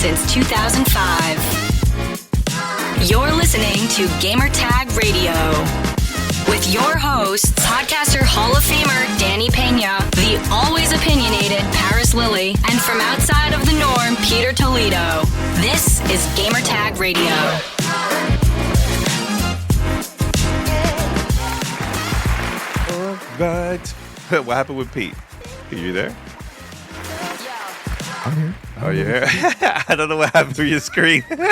since 2005. You're listening to Gamertag Radio with your hosts, podcaster Hall of Famer Danny Pena, the always opinionated Paris Lilly, and from outside of the norm, Peter Toledo. This is Gamertag Radio. All right. What happened with Pete? Are you there? I'm here. Oh, you're here? I don't know what happened to your screen. Give me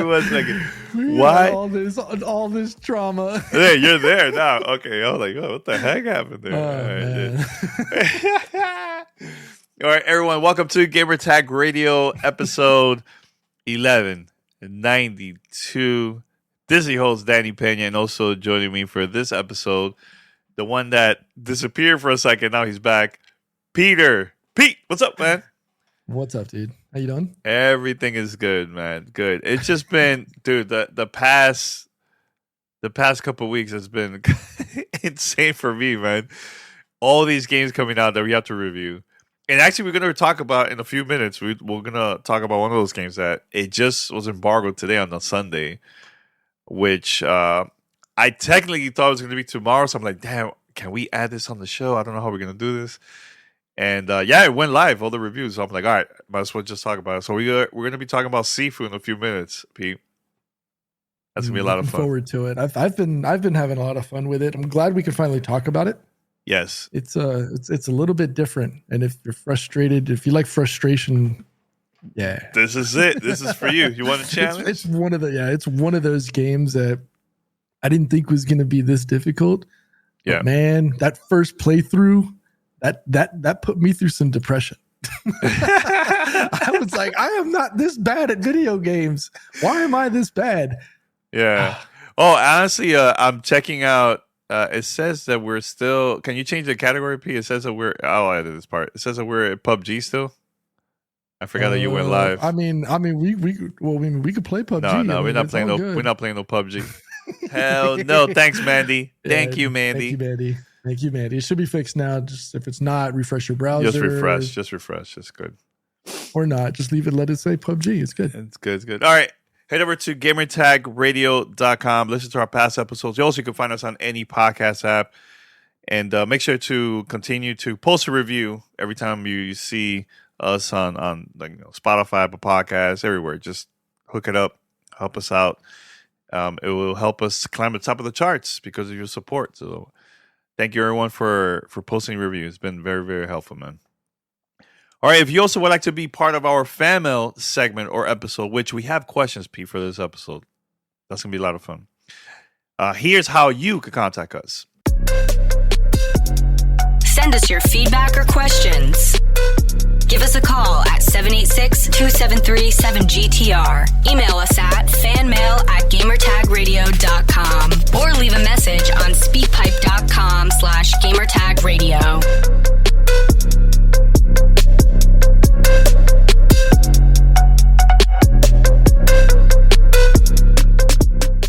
1 second. Why? All this trauma. There, you're there now. Okay, I was like, oh, what the heck happened there? All right, everyone, welcome to Gamertag Radio, episode 1192. This is your host, Danny Pena, and also joining me for this episode, the one that disappeared for a second, now he's back, Peter. Pete, what's up, man? What's up, dude? How you doing? Everything is good, man. Good. It's just been, dude, the past couple of weeks has been insane for me, man. All these games coming out that we have to review. And actually, we're going to talk about in a few minutes. We're going to talk about one of those games that it just was embargoed today on a Sunday, which I technically thought it was going to be tomorrow. So I'm like, damn, can we add this on the show? I don't know how we're going to do this. And yeah, it went live, all the reviews. So I'm like, all right, might as well just talk about it. So we're going to be talking about Sifu in a few minutes, Pete. That's going to be a lot of fun. Looking forward to it. I've been having a lot of fun with it. I'm glad we could finally talk about it. Yes. It's a little bit different. And if you're frustrated, if you like frustration, yeah. This is it. This is for you. You want a challenge? It's one of those games that I didn't think was going to be this difficult. Yeah. But man, that first playthrough, that put me through some depression. I was like, I am not this bad at video games. Why am I this bad? Yeah. Oh, honestly, I'm checking out. It says that we're still. Can you change the category, P? It says that we're. I'll edit this part. It says that we're at PUBG still. I forgot that you went live. I mean, we could play PUBG. No, we're not playing no. We're not playing no PUBG. Hell no! Thanks, Mandy. Thank you, Mandy. Thank you, Mandy. It should be fixed now. Just if it's not, refresh your browser. Just refresh. It's good. Or not. Just leave it. Let it say PUBG. It's good. It's good. All right. Head over to gamertagradio.com. Listen to our past episodes. You can find us on any podcast app. And make sure to continue to post a review every time you see us on Spotify, Apple Podcasts, everywhere. Just hook it up. Help us out. It will help us climb the top of the charts because of your support. So thank you, everyone, for posting reviews. It's been very, very helpful, man. All right, if you also would like to be part of our fan mail segment or episode, which we have questions, Pete, for this episode. That's going to be a lot of fun. Here's how you can contact us. Send us your feedback or questions. Give us a call at 786-273-7GTR. Email us at fanmail@gamertagradio.com or leave a message on speakpipe.com/gamertagradio.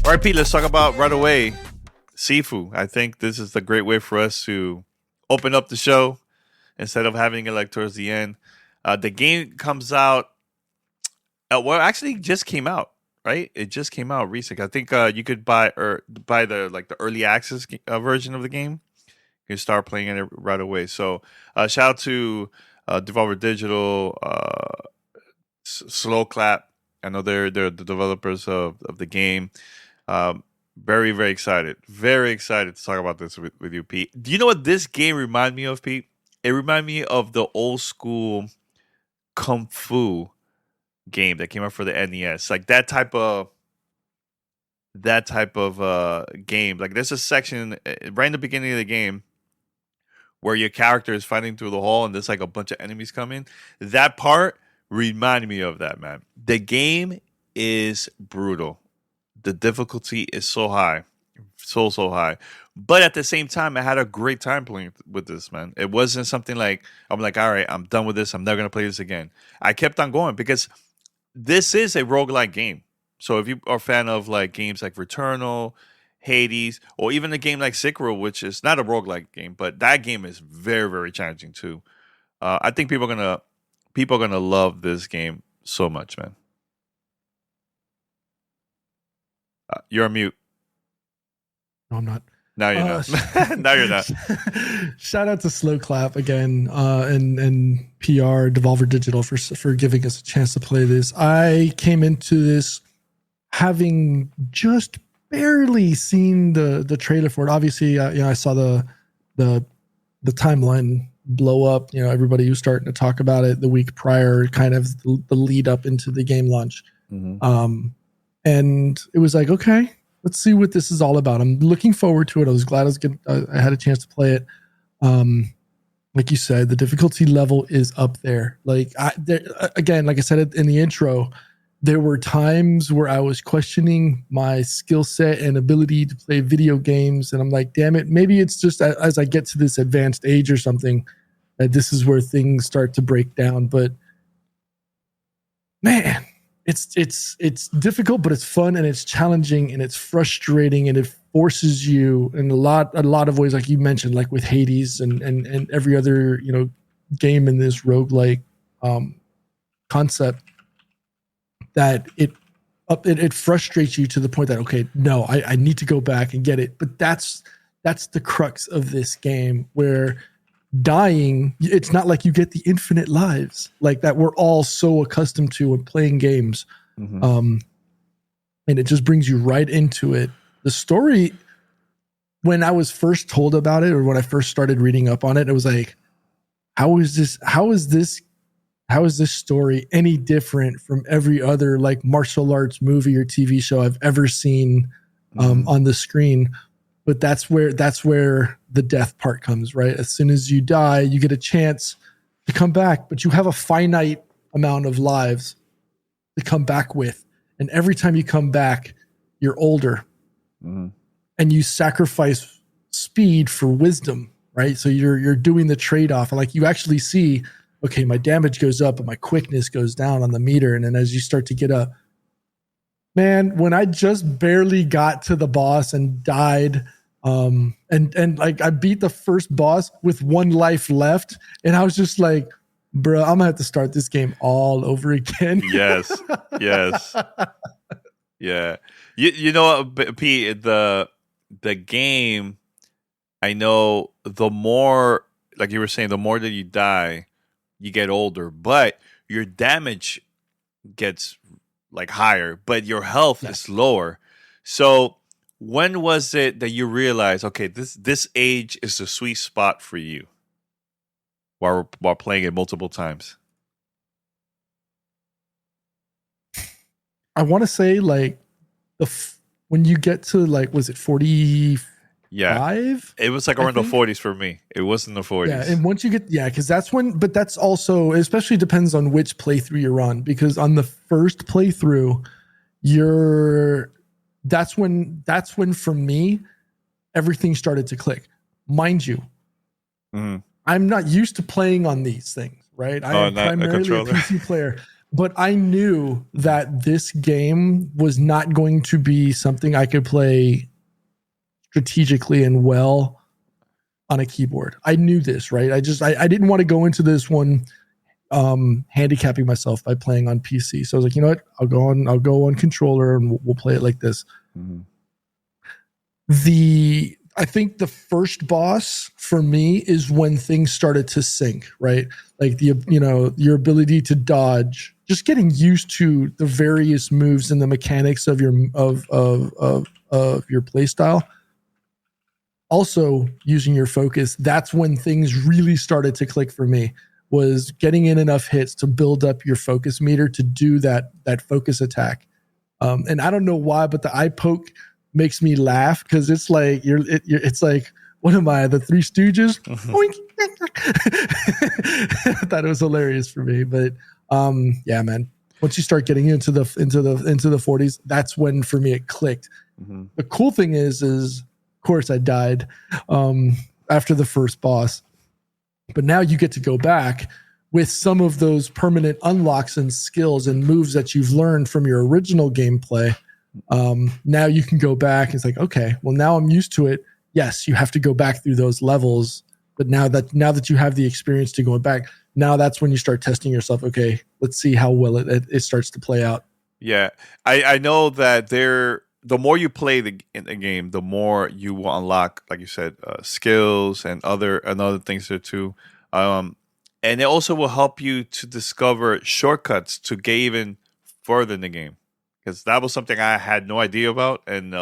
All right, Pete, let's talk about right away Sifu. I think this is a great way for us to open up the show instead of having it like towards the end. The game comes out. Actually, it just came out, right? It just came out recently. I think you could buy the early access version of the game. You can start playing it right away. So shout out to Devolver Digital, Slow Clap. I know they're the developers of the game. Very, very excited. Very excited to talk about this with you, Pete. Do you know what this game reminded me of, Pete? It reminded me of the old school Kung Fu game that came out for the NES. Like that type of game. Like there's a section right in the beginning of the game where your character is fighting through the hall and there's like a bunch of enemies coming. That part reminded me of that, man. The game is brutal. The difficulty is so high. So high. But at the same time, I had a great time playing with this, man. It wasn't something like, I'm like, all right, I'm done with this. I'm never going to play this again. I kept on going because this is a roguelike game. So if you are a fan of like games like Returnal, Hades, or even a game like Sekiro, which is not a roguelike game, but that game is very, very challenging too. I think people are people are gonna love this game so much, man. You're on mute. No, I'm not. Now you're not. Now you're not. Shout out to Slow Clap again, and PR Devolver Digital for giving us a chance to play this. I came into this having just barely seen the trailer for it. Obviously, I saw the timeline blow up. Everybody was starting to talk about it the week prior, kind of the lead up into the game launch. Mm-hmm. And it was like, okay, let's see what this is all about. I'm looking forward to it. I was glad I had a chance to play it. Like you said, the difficulty level is up there. Again, like I said in the intro, there were times where I was questioning my skill set and ability to play video games. And I'm like, damn it, maybe it's just as I get to this advanced age or something, that this is where things start to break down. But man, it's difficult, but it's fun and it's challenging and it's frustrating and it forces you in a lot of ways, like you mentioned, like with Hades and every other game in this roguelike concept, that it frustrates you to the point that, okay, no, I need to go back and get it. But that's the crux of this game, where dying, it's not like you get the infinite lives like that we're all so accustomed to when playing games. Mm-hmm. And it just brings you right into it. The story, when I was first told about it, or when I first started reading up on it, it was like, how is this story any different from every other like martial arts movie or TV show I've ever seen on the screen? But that's where the death part comes, right? As soon as you die, you get a chance to come back, but you have a finite amount of lives to come back with. And every time you come back, you're older. Mm-hmm. And you sacrifice speed for wisdom, right? So you're doing the trade-off. And like you actually see, okay, my damage goes up, but my quickness goes down on the meter. And then as you start to get up, man, when I just barely got to the boss and died, and like I beat the first boss with one life left, and I was just like, bro, I'm gonna have to start this game all over again. Yes. Yeah. You know, Pete, the game, I know the more, like you were saying, the more that you die, you get older, but your damage gets like higher, but your health is lower. So when was it that you realized, okay, this age is the sweet spot for you while playing it multiple times? I want to say like when you get to like, was it 45? Yeah, it was like around the 40s for me. It was in the 40s. Yeah, and once you get, because that's when, but that's also, especially depends on which playthrough you're on, because on the first playthrough, that's when for me, everything started to click. Mind you, I'm not used to playing on these things, right? I am primarily a PC player. But I knew that this game was not going to be something I could play strategically and well on a keyboard. I knew this, right? I didn't want to go into this one handicapping myself by playing on PC. So I was like, you know what? I'll go on controller and we'll play it like this. Mm-hmm. I think the first boss for me is when things started to sink, right? Like your ability to dodge, just getting used to the various moves and the mechanics of your play style. Also using your focus. That's when things really started to click for me, was getting in enough hits to build up your focus meter to do that focus attack. And I don't know why, but the eye poke makes me laugh, because it's like it's like, what am I, the Three Stooges? I thought it was hilarious for me, but yeah, man. Once you start getting into the 40s, that's when for me it clicked. Mm-hmm. The cool thing is of course I died after the first boss, but now you get to go back with some of those permanent unlocks and skills and moves that you've learned from your original gameplay. Now you can go back. It's like, okay, well, now I'm used to it. Yes, you have to go back through those levels, but now that you have the experience to go back, now that's when you start testing yourself. Okay, let's see how well it starts to play out. Yeah, I know that the more you play in the game, the more you will unlock, like you said, skills and other things there too. And it also will help you to discover shortcuts to get even further in the game, because that was something I had no idea about. And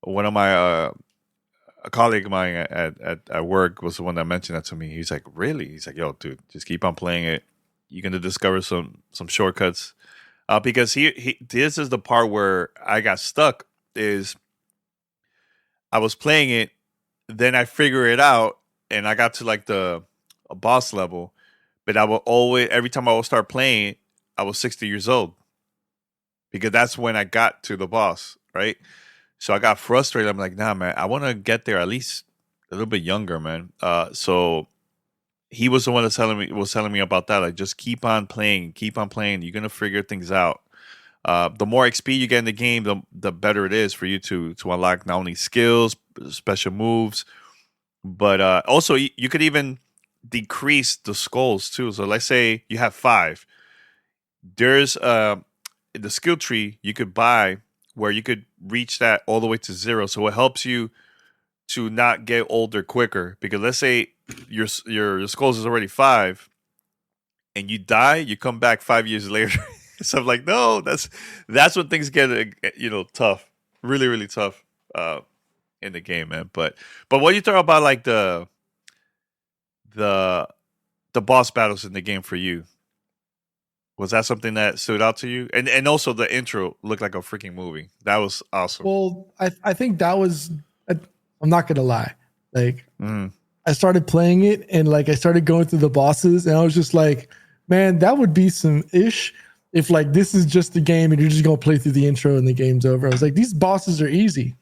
one of my a colleague of mine at work was the one that mentioned that to me. He's like, "Really?" He's like, "Yo, dude, just keep on playing it. You're gonna discover some shortcuts." Because this is the part where I got stuck. Is I was playing it, then I figured it out, and I got to like a boss level. But I will always, every time I would start playing, I was 60 years old, because that's when I got to the boss, right? So I got frustrated. I'm like, nah, man, I want to get there at least a little bit younger, man. So he was the one that was telling me about that. Like, just keep on playing. You're gonna figure things out. The more XP you get in the game, the better it is for you to unlock not only skills, special moves, but also you could even decrease the skulls too. So let's say you have 5. There's the skill tree you could buy where you could reach that all the way to 0. So it helps you to not get older quicker. Because let's say your skulls is already 5 and you die, you come back 5 years later. So I'm like, no, that's when things get tough, really, really tough in the game, man. But what you talk about, like the boss battles in the game for you, was that something that stood out to you? And also the intro looked like a freaking movie. That was awesome. Well, I think that was, I'm not gonna lie, like I started playing it and like I started going through the bosses and I was just like, man, that would be some ish if like this is just the game and you're just gonna play through the intro and the game's over. I was like, these bosses are easy.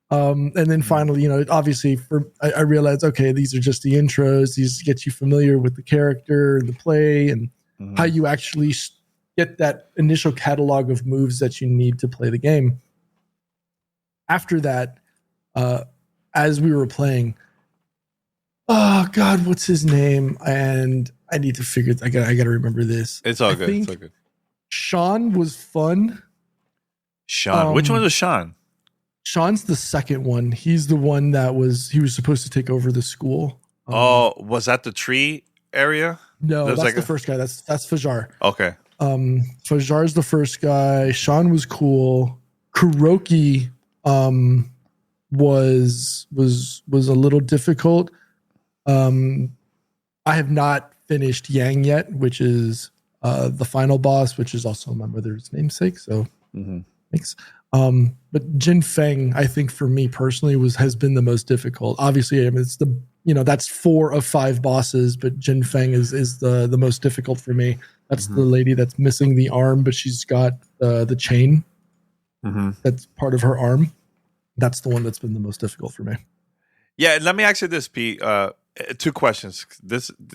And then finally, obviously I realized, okay, these are just the intros. These get you familiar with the character and the play and how you actually get that initial catalog of moves that you need to play the game. After that, as we were playing, oh God, what's his name? And I need to figure. I got to remember this. It's all good. It's all good. Sean was fun. Sean, which one was Sean? Sean's the second one. He's the one he was supposed to take over the school. Was that the tree area? No, that's like the first guy. That's Fajar. Okay. Fajar's the first guy. Sean was cool. Kuroki was a little difficult. I have not finished Yang yet, which is the final boss, which is also my mother's namesake. So thanks. But Jin Feng, I think for me personally has been the most difficult. Obviously, I mean, it's that's 4 of 5 bosses, but Jin Feng is the most difficult for me. That's the lady that's missing the arm, but she's got the chain. That's part of her arm. That's the one that's been the most difficult for me. Yeah, let me ask you this, Pete. 2 questions.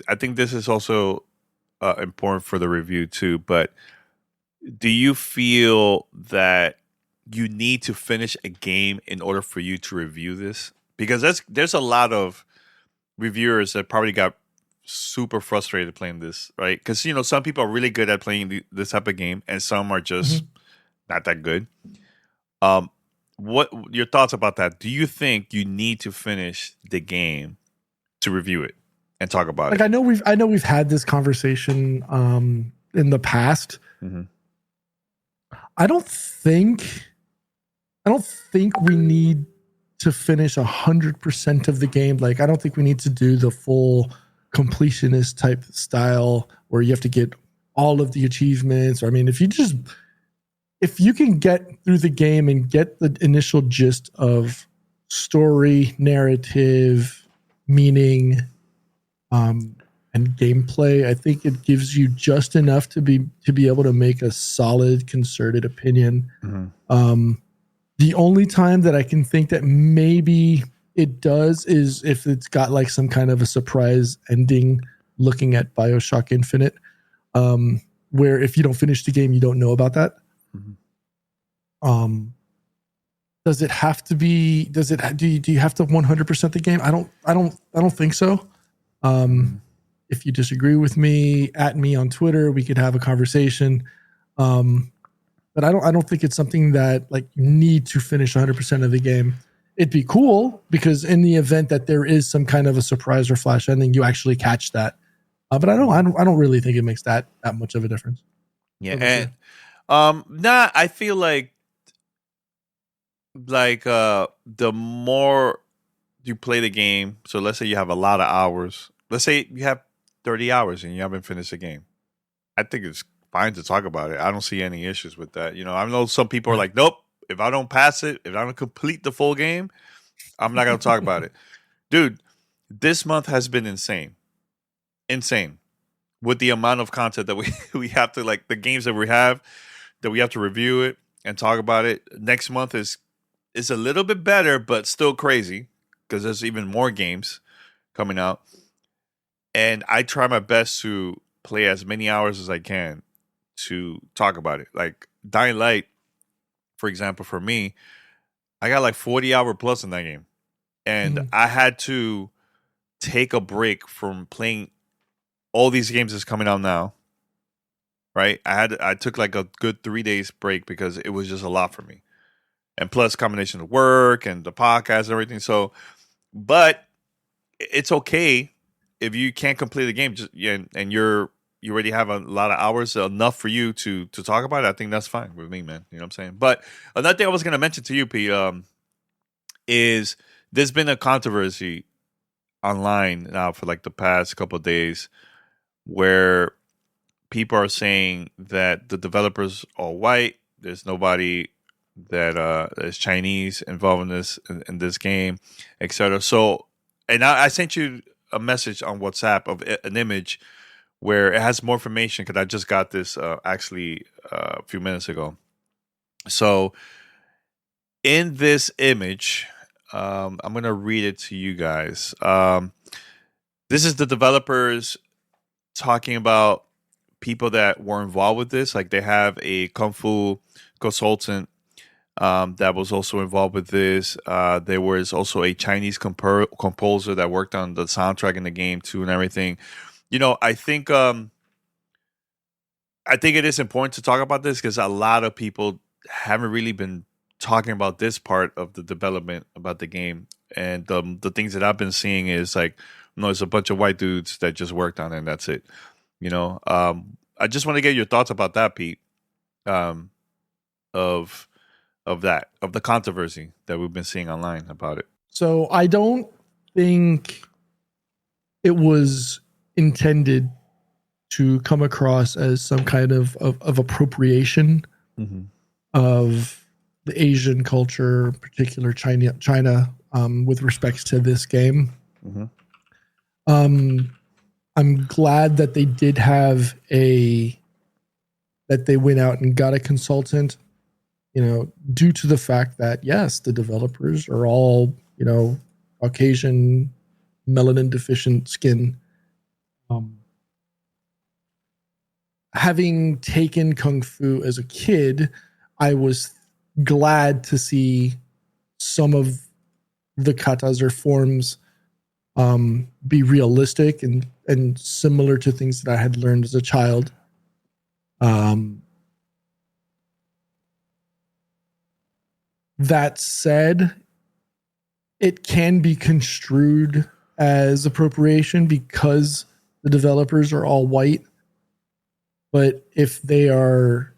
I think this is also important for the review too. But do you feel that you need to finish a game in order for you to review this? Because there's a lot of reviewers that probably got super frustrated playing this, right? Because some people are really good at playing this type of game, and some are just not that good. What your thoughts about that? Do you think you need to finish the game to review it and talk about it? I know we've had this conversation in the past. I don't think we need to finish 100% of the game. Like, I don't think we need to do the full completionist type style where you have to get all of the achievements. Or, I mean, if you can get through the game and get the initial gist of story, narrative, meaning, and gameplay, I think it gives you just enough to be able to make a solid, concerted opinion. The only time that I can think that maybe it does is if it's got like some kind of a surprise ending, looking at BioShock Infinite, where if you don't finish the game, you don't know about that. Does it have to be? Do you have to 100% the game? I don't think so. If you disagree with me, at me on Twitter. We could have a conversation. But I don't think it's something that like you need to finish 100% of the game. It'd be cool because in the event that there is some kind of a surprise or flash ending, you actually catch that. But I don't really think it makes that much of a difference. Yeah, and I feel like the more you play the game, so let's say you have a lot of hours. Let's say you have 30 hours and you haven't finished the game. I think it's fine to talk about it. I don't see any issues with that. You know, I know some people are like, nope, if I don't pass it, if I don't complete the full game, I'm not going to talk about it. Dude, this month has been insane. Insane. With the amount of content that we have to, like, the games that we have to review it and talk about it. Next month is a little bit better, but still crazy because there's even more games coming out. And I try my best to play as many hours as I can to talk about it. Like Dying Light, for example, for me, I got like 40-hour plus in that game. And I had to take a break from playing all these games that's coming out now. Right? I took like a good 3 days break because it was just a lot for me. And plus combination of work and the podcast and everything. So, but it's okay if you can't complete the game and you already have a lot of hours, enough for you to talk about it. I think that's fine with me, man. You know what I'm saying? But another thing I was going to mention to you, Pete, is there's been a controversy online now for like the past couple of days where people are saying that the developers are white. There's nobody that is Chinese involved in this game, etc. So, and I sent you a message on WhatsApp of an image where it has more information because I just got this actually a few minutes ago. So in this image, I'm going to read it to you guys. This is the developers talking about people that were involved with this. Like they have a Kung Fu consultant that was also involved with this. There was also a Chinese composer that worked on the soundtrack in the game too and everything. You know, I think it is important to talk about this because a lot of people haven't really been talking about this part of the development about the game. And the things that I've been seeing is like, no, it's a bunch of white dudes that just worked on it and that's it. You know, I just want to get your thoughts about that, Pete, of the controversy that we've been seeing online about it. So I don't think it was intended to come across as some kind of appropriation of the Asian culture, particular China, with respects to this game. I'm glad that they did have that they went out and got a consultant, you know, due to the fact that, yes, the developers are all, you know, Caucasian, melanin deficient skin. Having taken Kung Fu as a kid, I was glad to see some of the katas or forms be realistic and similar to things that I had learned as a child. That said, it can be construed as appropriation because the developers are all white. But if they are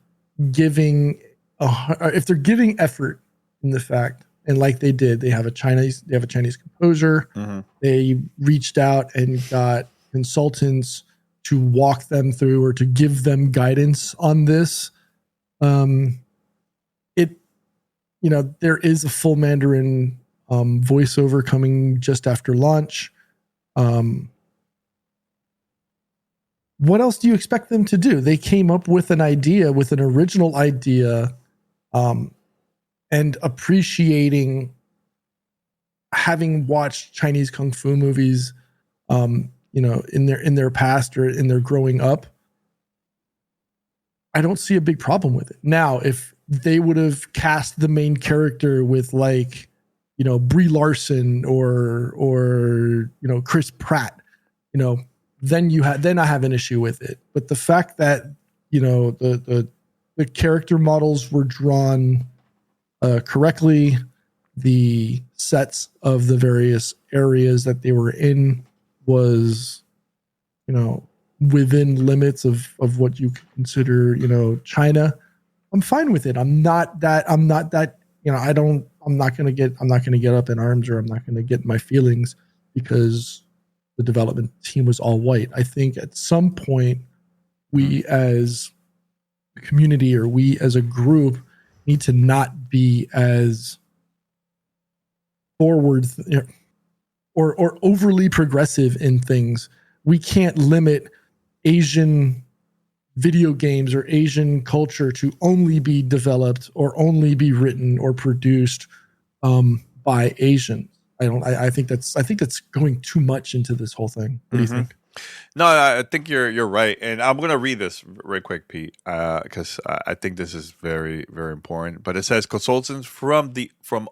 giving effort in the fact, and like they did, they have a Chinese composer. They reached out and got consultants to walk them through or to give them guidance on this. You know, there is a full Mandarin voiceover coming just after launch. What else do you expect them to do? They came up with an original idea, and appreciating having watched Chinese Kung Fu movies, you know, in their past or in their growing up. I don't see a big problem with it. Now, if they would have cast the main character with, like, you know, Brie Larson or you know, Chris Pratt, you know, then I have an issue with it. But the fact that the character models were drawn correctly, the sets of the various areas that they were in was within limits of what you could consider China, I'm fine with it. I'm not that I'm not going to get up in arms, or I'm not going to get my feelings because the development team was all white. I think at some point we as a community, or we as a group, need to not be as forward or overly progressive in things. We can't limit Asian video games or Asian culture to only be developed or only be written or produced by Asians. I think that's going too much into this whole thing. What do you think? No, I think you're right, and I'm gonna read this real quick, Pete, because I think this is very, very important. But it says consultants from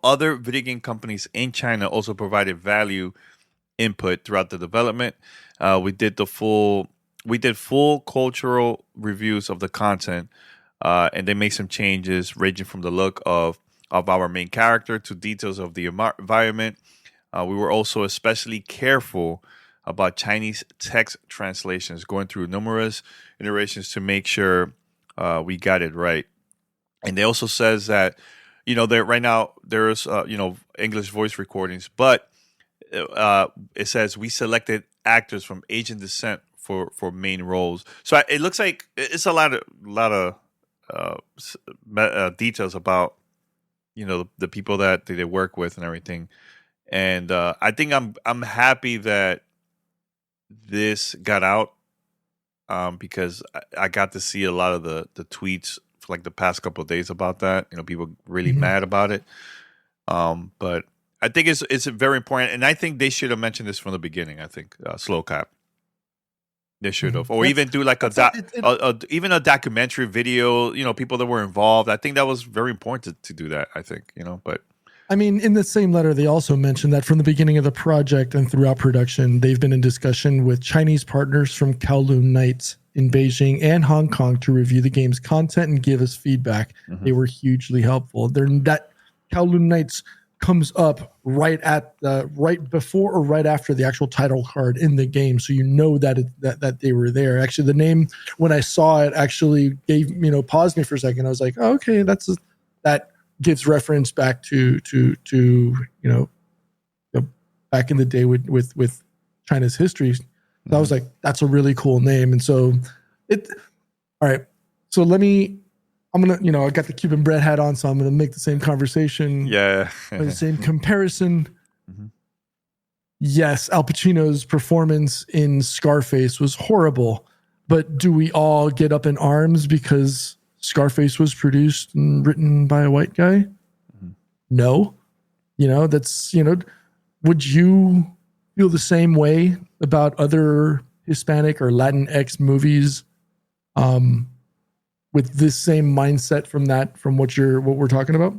other video game companies in China also provided value input throughout the development. We did full cultural reviews of the content, and they made some changes ranging from the look of our main character to details of the environment. We were also especially careful about Chinese text translations, going through numerous iterations to make sure we got it right. And they also says that there right now there's English voice recordings, but it says we selected actors from Asian descent for main roles. So it looks like it's a lot of details about the people that they work with and everything. And I think I'm happy that this got out because I got to see a lot of the tweets for like the past couple of days about that. People really mad about it. But I think it's very important, and I think they should have mentioned this from the beginning. I think Slow Cap. They should have, or even do like even a documentary video. People that were involved. I think that was very important to do that. I think but. I mean, in the same letter, they also mentioned that from the beginning of the project and throughout production, they've been in discussion with Chinese partners from Kowloon Knights in Beijing and Hong Kong to review the game's content and give us feedback. They were hugely helpful. That Kowloon Knights comes up right before or right after the actual title card in the game, so that they were there. Actually, the name, when I saw it, actually gave paused me for a second. I was like, oh, okay, that gives reference back to back in the day with China's history. So I was like, that's a really cool name. And so all right. So I'm going to, I got the Cuban bread hat on, so I'm going to make the same conversation. Yeah. The same comparison. Yes. Al Pacino's performance in Scarface was horrible, but do we all get up in arms because Scarface was produced and written by a white guy? No. Would you feel the same way about other Hispanic or Latinx movies with this same mindset from what we're talking about?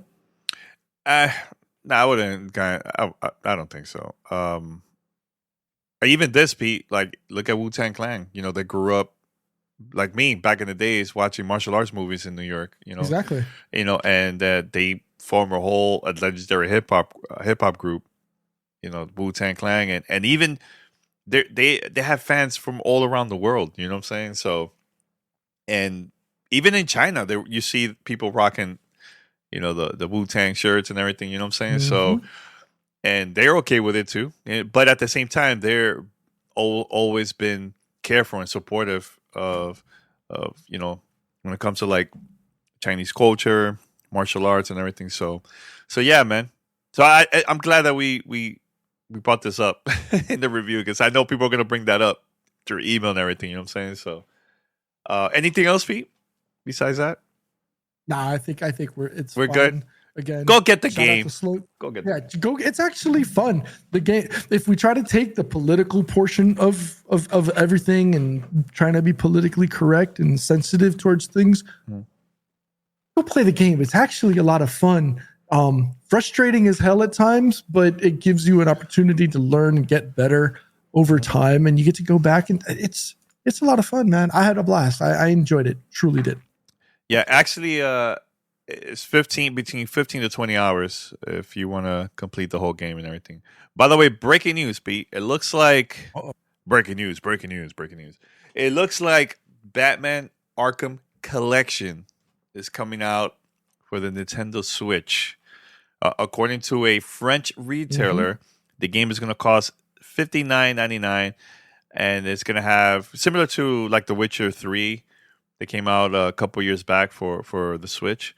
No, I wouldn't. I don't think so. Even this, Pete, like, look at Wu-Tang Clan. They grew up like me back in the days watching martial arts movies in New York, Exactly. And they form a whole legendary hip hop group, Wu-Tang Clan, and even they have fans from all around the world. You know what I'm saying? So, and even in China, you see people rocking, the Wu-Tang shirts and everything. You know what I'm saying? So, and they're okay with it too. But at the same time, they're always been careful and supportive of when it comes to like Chinese culture, martial arts, and everything. So yeah, man. So I'm glad that we brought this up in the review, because I know people are gonna bring that up through email and everything. You know what I'm saying? So anything else, Pete? Besides that? Nah, I think we're fine. Good. Again, go get the game. Go get It's actually fun. The game. If we try to take the political portion of everything and trying to be politically correct and sensitive towards things, go play the game. It's actually a lot of fun. Frustrating as hell at times, but it gives you an opportunity to learn and get better over time, and you get to go back, and it's a lot of fun, man. I had a blast. I enjoyed it. Truly did. Yeah, actually, it's between 15 to 20 hours if you want to complete the whole game and everything. By the way, breaking news, Pete. It looks like breaking news. It looks like Batman Arkham Collection is coming out for the Nintendo Switch. According to a French retailer, the game is going to cost $59.99, and it's going to have, similar to like The Witcher 3 that came out a couple years back for the Switch.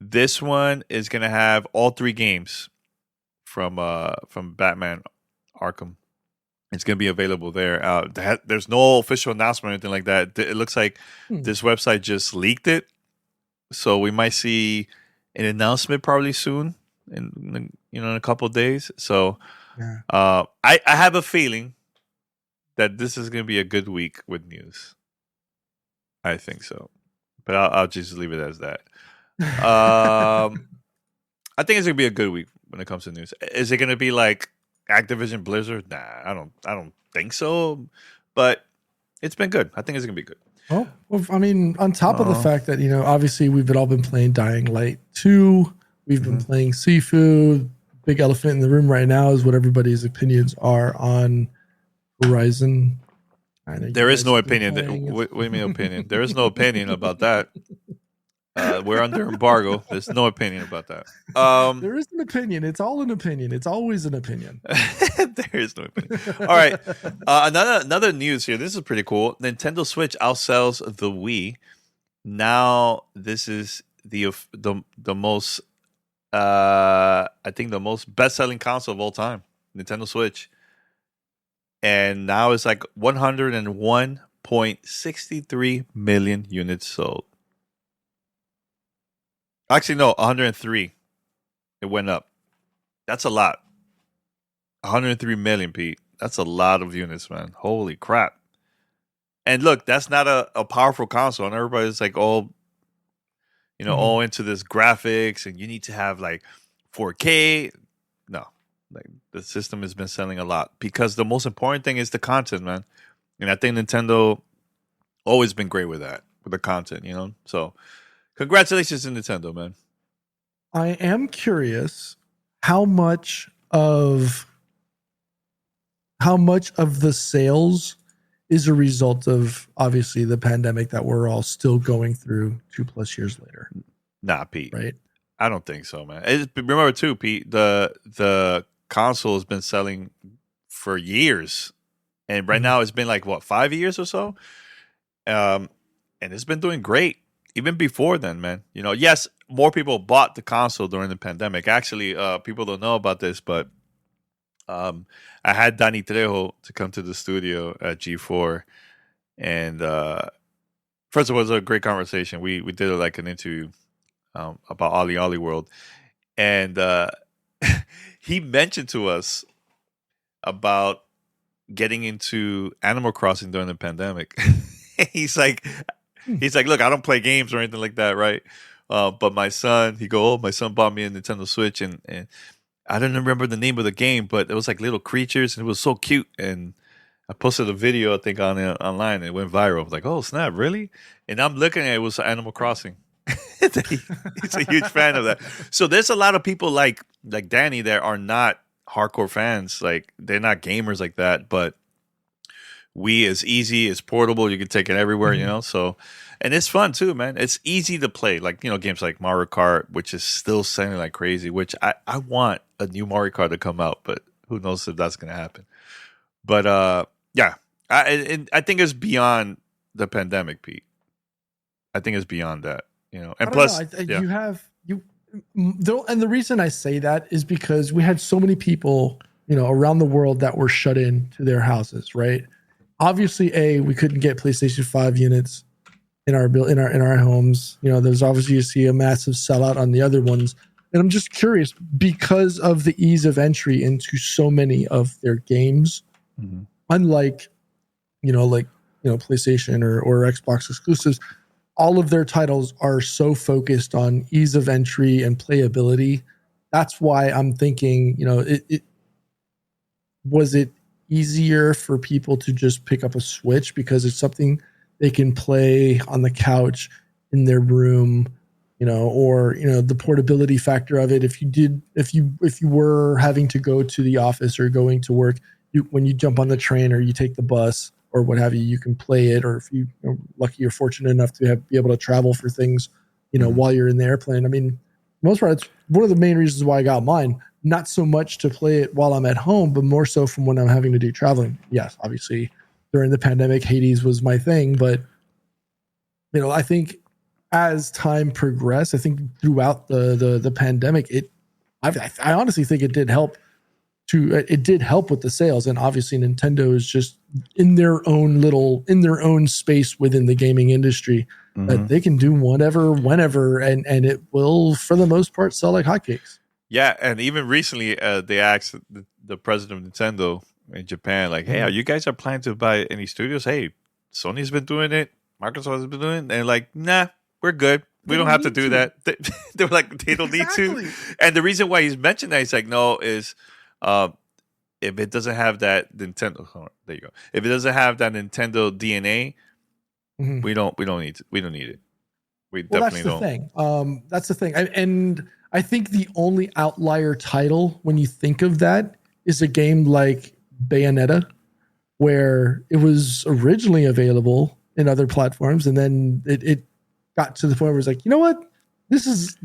This one is going to have all 3 games from Batman Arkham. It's going to be available there. There's no official announcement or anything like that. It looks like this website just leaked it, so we might see an announcement probably soon, in a couple of days. So I have a feeling that this is going to be a good week with news. I think so, but I'll just leave it as that. I think it's going to be a good week when it comes to news. Is it going to be like Activision Blizzard? Nah, I don't think so. But it's been good. I think it's going to be good. Well, I mean, on top of the fact that, obviously we've all been playing Dying Light 2. We've been playing Sifu. Big elephant in the room right now is what everybody's opinions are on Horizon. There is no opinion. What do you mean opinion? There is no opinion about that. We're under embargo. There's no opinion about that. There is an opinion. It's all an opinion. It's always an opinion. There is no opinion. All right. Another news here. This is pretty cool. Nintendo Switch outsells the Wii. Now this is the most I think the most best-selling console of all time, Nintendo Switch. And now it's like 101.63 million units sold. Actually, no, 103. It went up. That's a lot. 103 million, Pete. That's a lot of units, man. Holy crap. And look, that's not a powerful console. And everybody's like all into this graphics, and you need to have like 4K. No. Like the system has been selling a lot because the most important thing is the content, man. And I think Nintendo always been great with that, with the content, So congratulations to Nintendo, man. I am curious how much of the sales is a result of obviously the pandemic that we're all still going through 2+ years later. Nah, Pete. Right? I don't think so, man. Remember too, Pete, the console has been selling for years, and right now it's been like 5 years or so, and it's been doing great even before then, man. Yes, more people bought the console during the pandemic. Actually, people don't know about this, but I had Danny Trejo to come to the studio at G4, and first of all, it was a great conversation. We did like an interview about Ollie World, and he mentioned to us about getting into Animal Crossing during the pandemic. He's like, look, I don't play games or anything like that, right? But my son, my son bought me a Nintendo Switch, and I don't remember the name of the game, but it was like little creatures, and it was so cute. And I posted a video, I think, online, and it went viral. I was like, oh, snap, really? And I'm looking at it, was Animal Crossing. He's a huge fan of that. So there's a lot of people like Danny that are not hardcore fans. Like, they're not gamers like that, but Wii is easy, it's portable, you can take it everywhere, So, and it's fun too, man. It's easy to play, like games like Mario Kart, which is still selling like crazy. Which I want a new Mario Kart to come out, but who knows if that's gonna happen. But yeah, I think it's beyond the pandemic, Pete. I think it's beyond that, And plus, and the reason I say that is because we had so many people, around the world that were shut in to their houses, right? Obviously, we couldn't get PlayStation 5 units in our homes. There's obviously, you see a massive sellout on the other ones. And I'm just curious, because of the ease of entry into so many of their games, unlike, PlayStation or Xbox exclusives, all of their titles are so focused on ease of entry and playability. That's why I'm thinking, was it easier for people to just pick up a Switch because it's something they can play on the couch in their room, or the portability factor of it. If you were having to go to the office or going to work, when you jump on the train or you take the bus or what have you, you can play it. Or if you're lucky or fortunate enough to be able to travel for things, while you're in the airplane. I mean, most part, it's one of the main reasons why I got mine. Not so much to play it while I'm at home, but more so from when I'm having to do traveling. Yes, obviously during the pandemic, Hades was my thing, but I think as time progressed, I think throughout the pandemic, I honestly think it did help with the sales. And obviously Nintendo is just in their own space within the gaming industry that they can do whatever, whenever, and it will, for the most part, sell like hotcakes. Yeah, and even recently, they asked the president of Nintendo in Japan, like, "Hey, are you guys planning to buy any studios? Hey, Sony's been doing it, Microsoft has been doing it." And they're like, "Nah, we're good. We don't have to do that." They were like, "They don't need to." And the reason why he's mentioned that, he's like, "No, is if it doesn't have that Nintendo, there you go. If it doesn't have that Nintendo DNA, we don't need it. We definitely don't." That's the thing, and I think the only outlier title when you think of that is a game like Bayonetta, where it was originally available in other platforms, and then it got to the point where it's like, you know what, this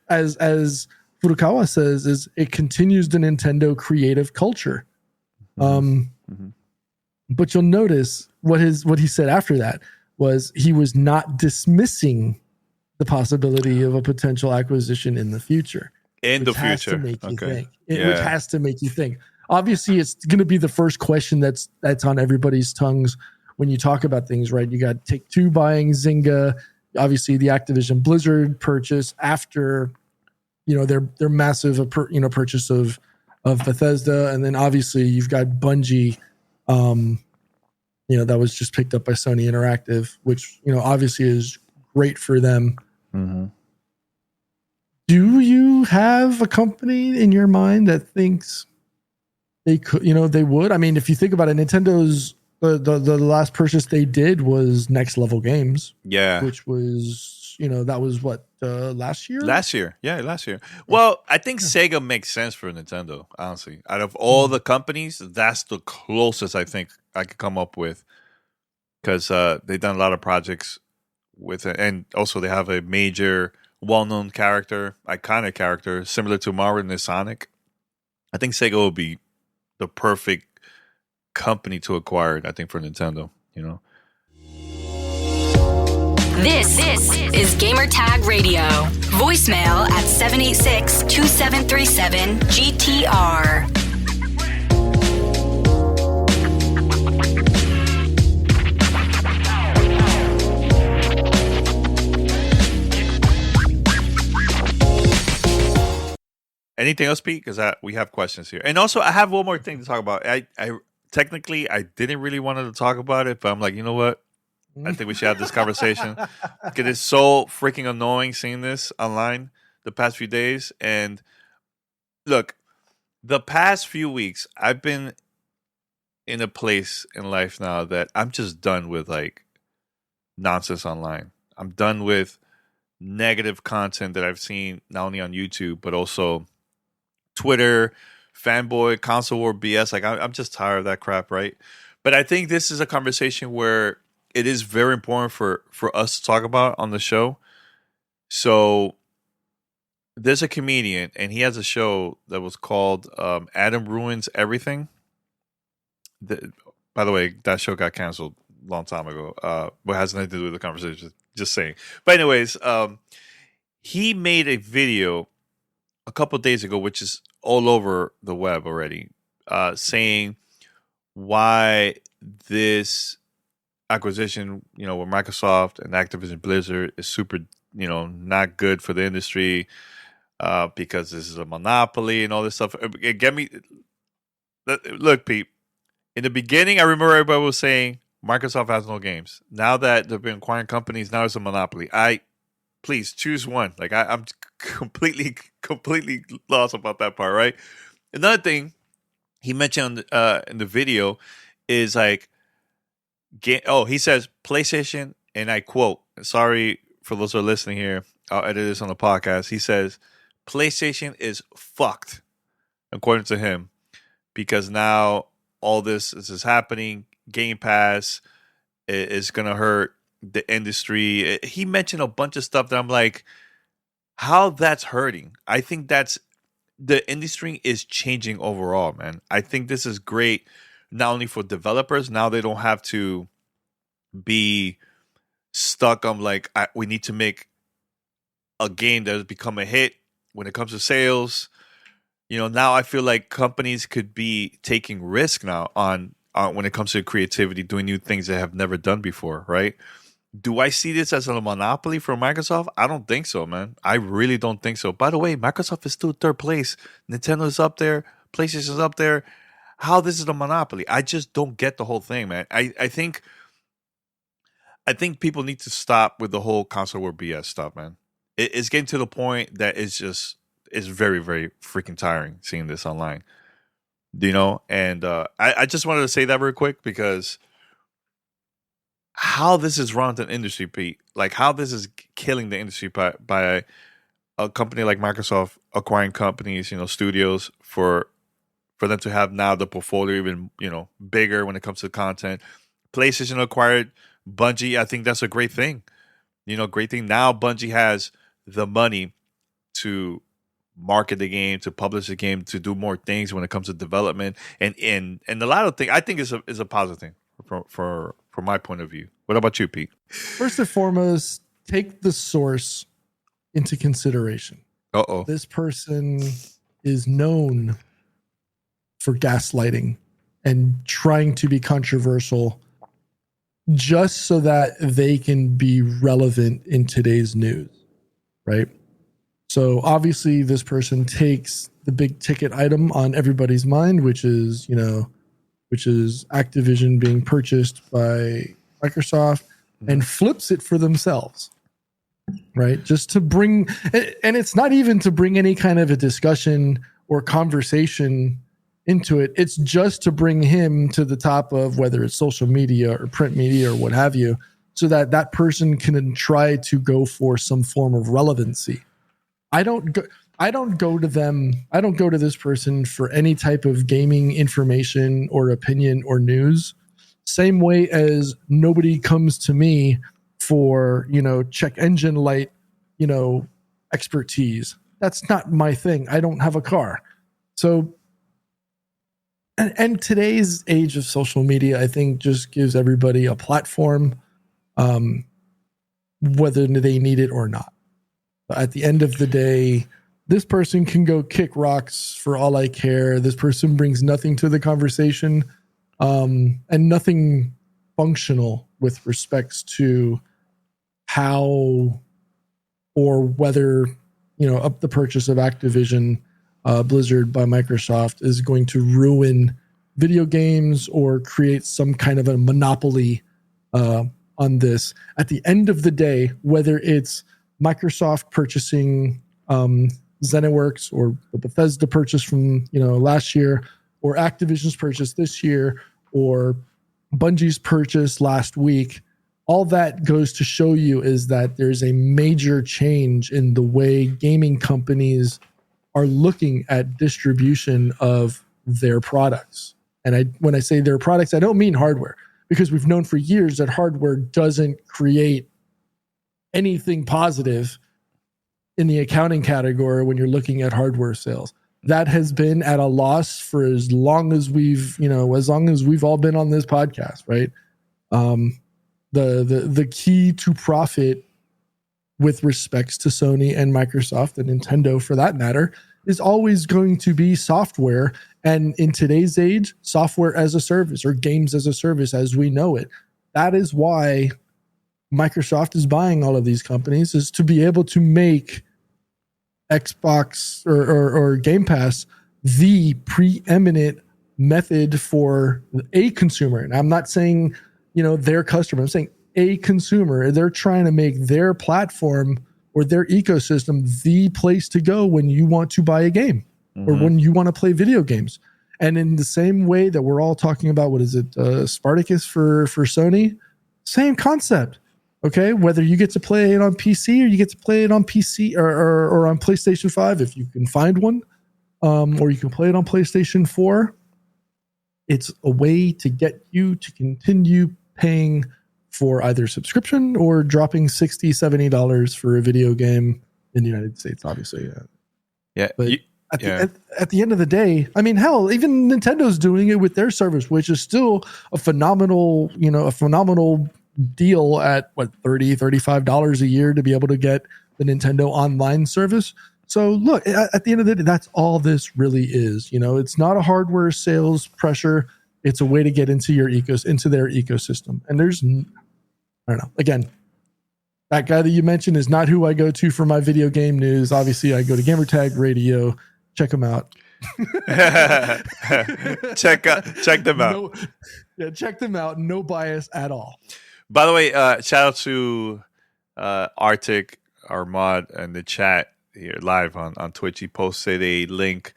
as Furukawa says, is it continues the Nintendo creative culture. But you'll notice what he said after that was he was not dismissing the possibility of a potential acquisition in the future. Which has to make you think. Which has to make you think. Obviously, it's going to be the first question that's on everybody's tongues when you talk about things, right? You got Take-Two buying Zynga, obviously the Activision Blizzard purchase after, their massive, purchase of Bethesda, and then obviously you've got Bungie, that was just picked up by Sony Interactive, which obviously is great for them. Do you have a company in your mind that thinks they could, they would? I mean, if you think about it, Nintendo's the last purchase they did was Next Level Games, which was that was what last year. Last year. Well, I think Sega makes sense for Nintendo. Honestly, out of all the companies, that's the closest I think I could come up with, because they've done a lot of projects with it, and also they have a major, well-known character, iconic character, similar to Mario and Sonic. I think Sega would be the perfect company to acquire, I think, for Nintendo. This is Gamertag Radio. Voicemail at 786-2737-GTR. Anything else, Pete? Because we have questions here. And also, I have one more thing to talk about. I technically, I didn't really want to talk about it, but I'm like, you know what? I think we should have this conversation. Because it's so freaking annoying seeing this online the past few days. And look, the past few weeks, I've been in a place in life now that I'm just done with like nonsense online. I'm done with negative content that I've seen not only on YouTube, but also Twitter, fanboy, console war BS. Like, I'm just tired of that crap, right? But I think this is a conversation where it is very important for us to talk about on the show. So there's a comedian, and he has a show that was called Adam Ruins Everything. By the way, that show got canceled a long time ago, but has nothing to do with the conversation. Just saying. But anyways, he made a video a couple of days ago, which is all over the web already, saying why this acquisition, with Microsoft and Activision Blizzard is super, not good for the industry, because this is a monopoly and all this stuff. Look, Pete, in the beginning, I remember everybody was saying Microsoft has no games. Now that they've been acquiring companies, now it's a monopoly. Please choose one. Like, I'm completely lost about that part, right? Another thing, he mentioned in the video is like, he says PlayStation, and I quote, sorry for those who are listening here, I'll edit this on the podcast. He says, PlayStation is fucked, according to him, because now all this is happening. Game Pass is going to hurt the industry. He mentioned a bunch of stuff that I'm like, how that's hurting. I think the industry is changing overall, man. I think this is great, not only for developers. Now they don't have to be stuck on like, we need to make a game that has become a hit when it comes to sales. Now I feel like companies could be taking risk now on when it comes to creativity, doing new things they have never done before, right? Do I see this as a monopoly for Microsoft? I don't think so, man. I really don't think so. By the way, Microsoft is still third place. Nintendo's up there. PlayStation's up there. How this is a monopoly? I just don't get the whole thing, man. I think people need to stop with the whole console war BS stuff, man. It's getting to the point that it's very, very freaking tiring seeing this online. And I just wanted to say that real quick, because how this is run the industry, Pete, like how this is killing the industry by a company like Microsoft acquiring companies, studios for them to have now the portfolio even, bigger when it comes to content. PlayStation acquired Bungie. I think that's a great thing. Great thing. Now Bungie has the money to market the game, to publish the game, to do more things when it comes to development, and a lot of things. I think is a positive thing from my point of view. What about you, Pete? First and foremost, take the source into consideration. This person is known for gaslighting and trying to be controversial just so that they can be relevant in today's news, right? So obviously this person takes the big ticket item on everybody's mind, which is Activision being purchased by Microsoft, and flips it for themselves, right? Just to bring, and it's not even to bring any kind of a discussion or conversation into it. It's just to bring him to the top of whether it's social media or print media or what have you, so that that person can try to go for some form of relevancy. I don't go to them. I don't go to this person for any type of gaming information or opinion or news. Same way as nobody comes to me for, check engine light, expertise. That's not my thing. I don't have a car. So, and today's age of social media, I think, just gives everybody a platform, whether they need it or not. But at the end of the day, this person can go kick rocks for all I care. This person brings nothing to the conversation, and nothing functional with respects to how or whether, up the purchase of Activision Blizzard by Microsoft is going to ruin video games or create some kind of a monopoly on this. At the end of the day, whether it's Microsoft purchasing ZeniWorks or the Bethesda purchase from last year, or Activision's purchase this year, or Bungie's purchase last week, all that goes to show you is that there's a major change in the way gaming companies are looking at distribution of their products. And when I say their products, I don't mean hardware, because we've known for years that hardware doesn't create anything positive in the accounting category when you're looking at hardware sales. That has been at a loss for as long as we've all been on this podcast, right? The key to profit with respects to Sony and Microsoft and Nintendo, for that matter, is always going to be software. And in today's age, software as a service, or games as a service as we know it. That is why Microsoft is buying all of these companies, is to be able to make Xbox or Game Pass the preeminent method for a consumer. And I'm not saying, their customer, I'm saying a consumer. They're trying to make their platform or their ecosystem the place to go when you want to buy a game, or when you want to play video games. And in the same way that we're all talking about, what is it, Spartacus for Sony, same concept. Okay, whether you get to play it on PC or you get to play it on PC or on PlayStation 5 if you can find one, or you can play it on PlayStation 4. It's a way to get you to continue paying for either subscription or dropping $60, $70 for a video game in the United States, obviously. Yeah. But at the end of the day, I mean, hell, even Nintendo's doing it with their service, which is still a phenomenal deal at what, $30, $35 a year to be able to get the Nintendo online service. So look, at the end of the day, that's all this really is. It's not a hardware sales pressure. It's a way to get into into their ecosystem. And there's, I don't know. Again, that guy that you mentioned is not who I go to for my video game news. Obviously, I go to Gamertag Radio. Check them out. check them out. Check them out. No bias at all. By the way, shout out to Arctic, our mod, in the chat here live on Twitch. He posted a link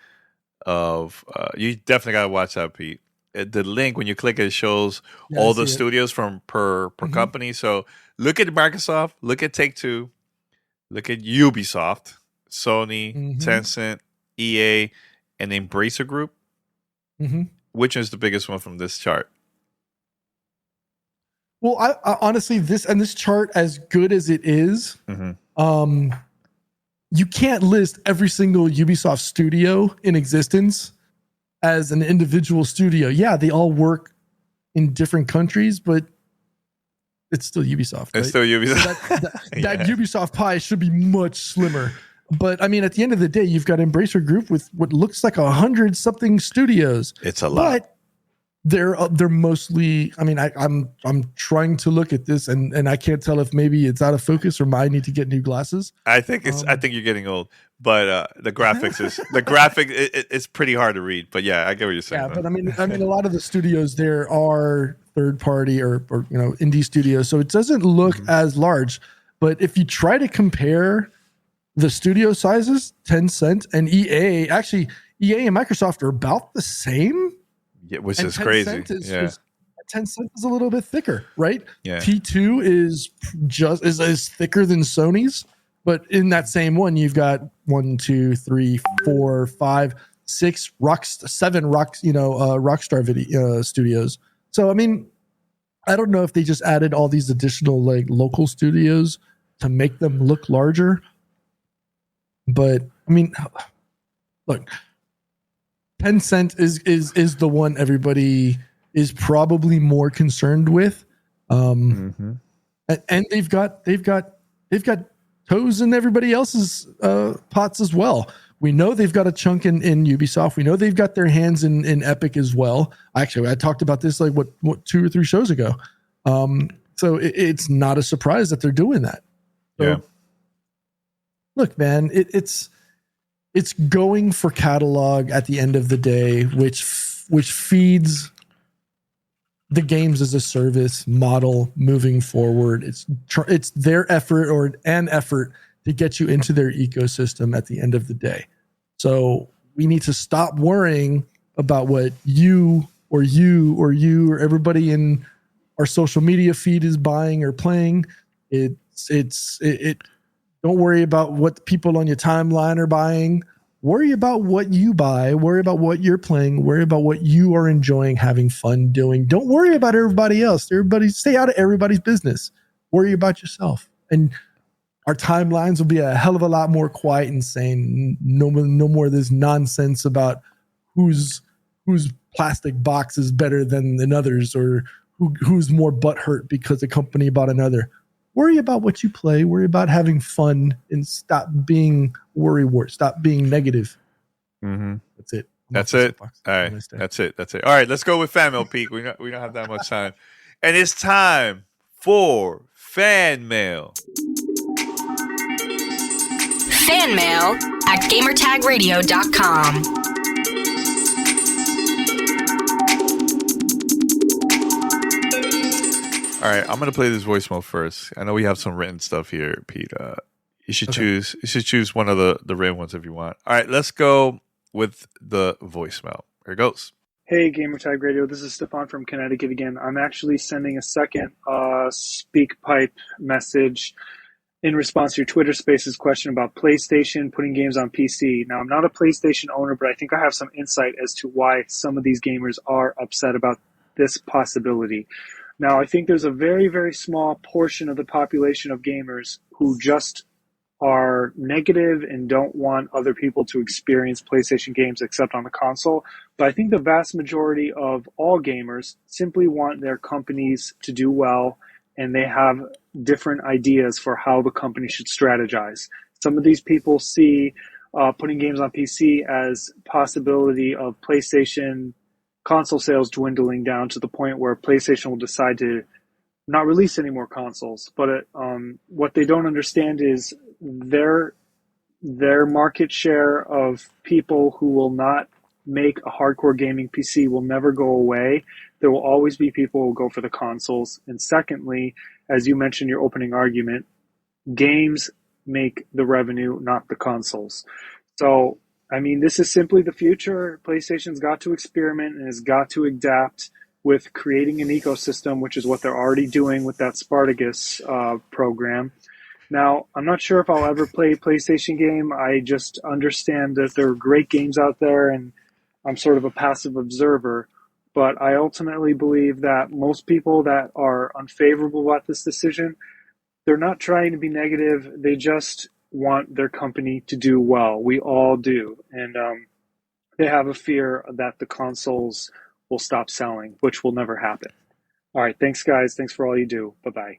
of you definitely gotta watch that, Pete. The link, when you click it, shows all the studios from per company. So look at Microsoft, look at Take-Two, look at Ubisoft, Sony, Tencent, EA, and Embracer Group. Which is the biggest one from this chart? Well, I honestly, this chart, as good as it is, you can't list every single Ubisoft studio in existence as an individual studio. Yeah, they all work in different countries, but it's still Ubisoft. Right? It's still Ubisoft. So that Ubisoft pie should be much slimmer. But I mean, at the end of the day, you've got Embracer Group with what looks like 100-something studios. It's a lot. But they're mostly. I mean, I'm trying to look at this, and I can't tell if maybe it's out of focus or I need to get new glasses. I think you're getting old, but the graphics is it's pretty hard to read. But yeah, I get what you're saying. Yeah, but I mean, a lot of the studios there are third party or indie studios, so it doesn't look as large. But if you try to compare the studio sizes, Tencent and EA, actually EA and Microsoft are about the same. Yeah, which is crazy. Tencent is a little bit thicker, right? Yeah. T2 is thicker than Sony's, but in that same one, you've got 1, 2, 3, 4, 5, 6 Rockstar video studios. So I mean, I don't know if they just added all these additional like local studios to make them look larger. But I mean, look, Tencent is the one everybody is probably more concerned with, and they've got toes in everybody else's pots as well. We know they've got a chunk in Ubisoft. We know they've got their hands in Epic as well. Actually, I talked about this like what 2 or 3 shows ago. So it's not a surprise that they're doing that. So, yeah. Look, man, it's going for catalog at the end of the day, which feeds the games as a service model moving forward. It's their effort or an effort to get you into their ecosystem at the end of the day. So we need to stop worrying about what you or everybody in our social media feed is buying or playing. Don't worry about what the people on your timeline are buying. Worry about what you buy. Worry about what you're playing. Worry about what you are enjoying, having fun doing. Don't worry about everybody else. Stay out of everybody's business. Worry about yourself. And our timelines will be a hell of a lot more quiet and sane. No more of this nonsense about whose plastic box is better than others, or who's more butthurt because a company bought another. Worry about what you play. Worry about having fun, and stop being worrywart. Stop being negative. That's it. That's it. All right. That's it. All right. Let's go with fan mail, Pete. We don't have that much time, and it's time for fan mail. Fan mail at gamertagradio.com. All right, I'm gonna play this voicemail first. I know we have some written stuff here, Pete. You should choose one of the written ones if you want. All right, let's go with the voicemail. Here it goes. Hey, Gamertag Radio. This is Stefan from Connecticut again. I'm actually sending a second SpeakPipe message in response to your Twitter Spaces question about PlayStation putting games on PC. Now, I'm not a PlayStation owner, but I think I have some insight as to why some of these gamers are upset about this possibility. Now, I think there's a very, very small portion of the population of gamers who just are negative and don't want other people to experience PlayStation games except on the console. But I think the vast majority of all gamers simply want their companies to do well, and they have different ideas for how the company should strategize. Some of these people see putting games on PC as possibility of PlayStation console sales dwindling down to the point where PlayStation will decide to not release any more consoles. But what they don't understand is their market share of people who will not make a hardcore gaming PC will never go away. There will always be people who will go for the consoles. And secondly, as you mentioned in your opening argument, games make the revenue, not the consoles. So, I mean, this is simply the future. PlayStation's got to experiment and has got to adapt with creating an ecosystem, which is what they're already doing with that Spartacus program. Now, I'm not sure if I'll ever play a PlayStation game. I just understand that there are great games out there, and I'm sort of a passive observer. But I ultimately believe that most people that are unfavorable about this decision, they're not trying to be negative. They just want their company to do well. We all do. And they have a fear that the consoles will stop selling, which will never happen. All right. Thanks, guys. Thanks for all you do. Bye-bye.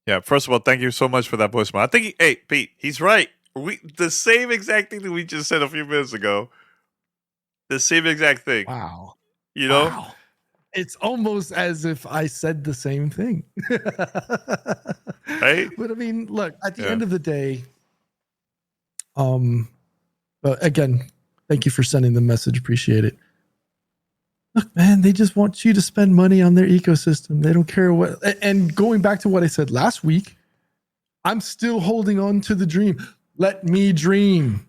Yeah, first of all, thank you so much for that voicemail. I think, hey, Pete, he's right. The same exact thing that we just said a few minutes ago. The same exact thing. Wow. You know? Wow. It's almost as if I said the same thing. Right? But I mean, look, at the end of the day, again, thank you for sending the message. Appreciate it. Look, man, they just want you to spend money on their ecosystem. They don't care what. And going back to what I said last week, I'm still holding on to the dream. Let me dream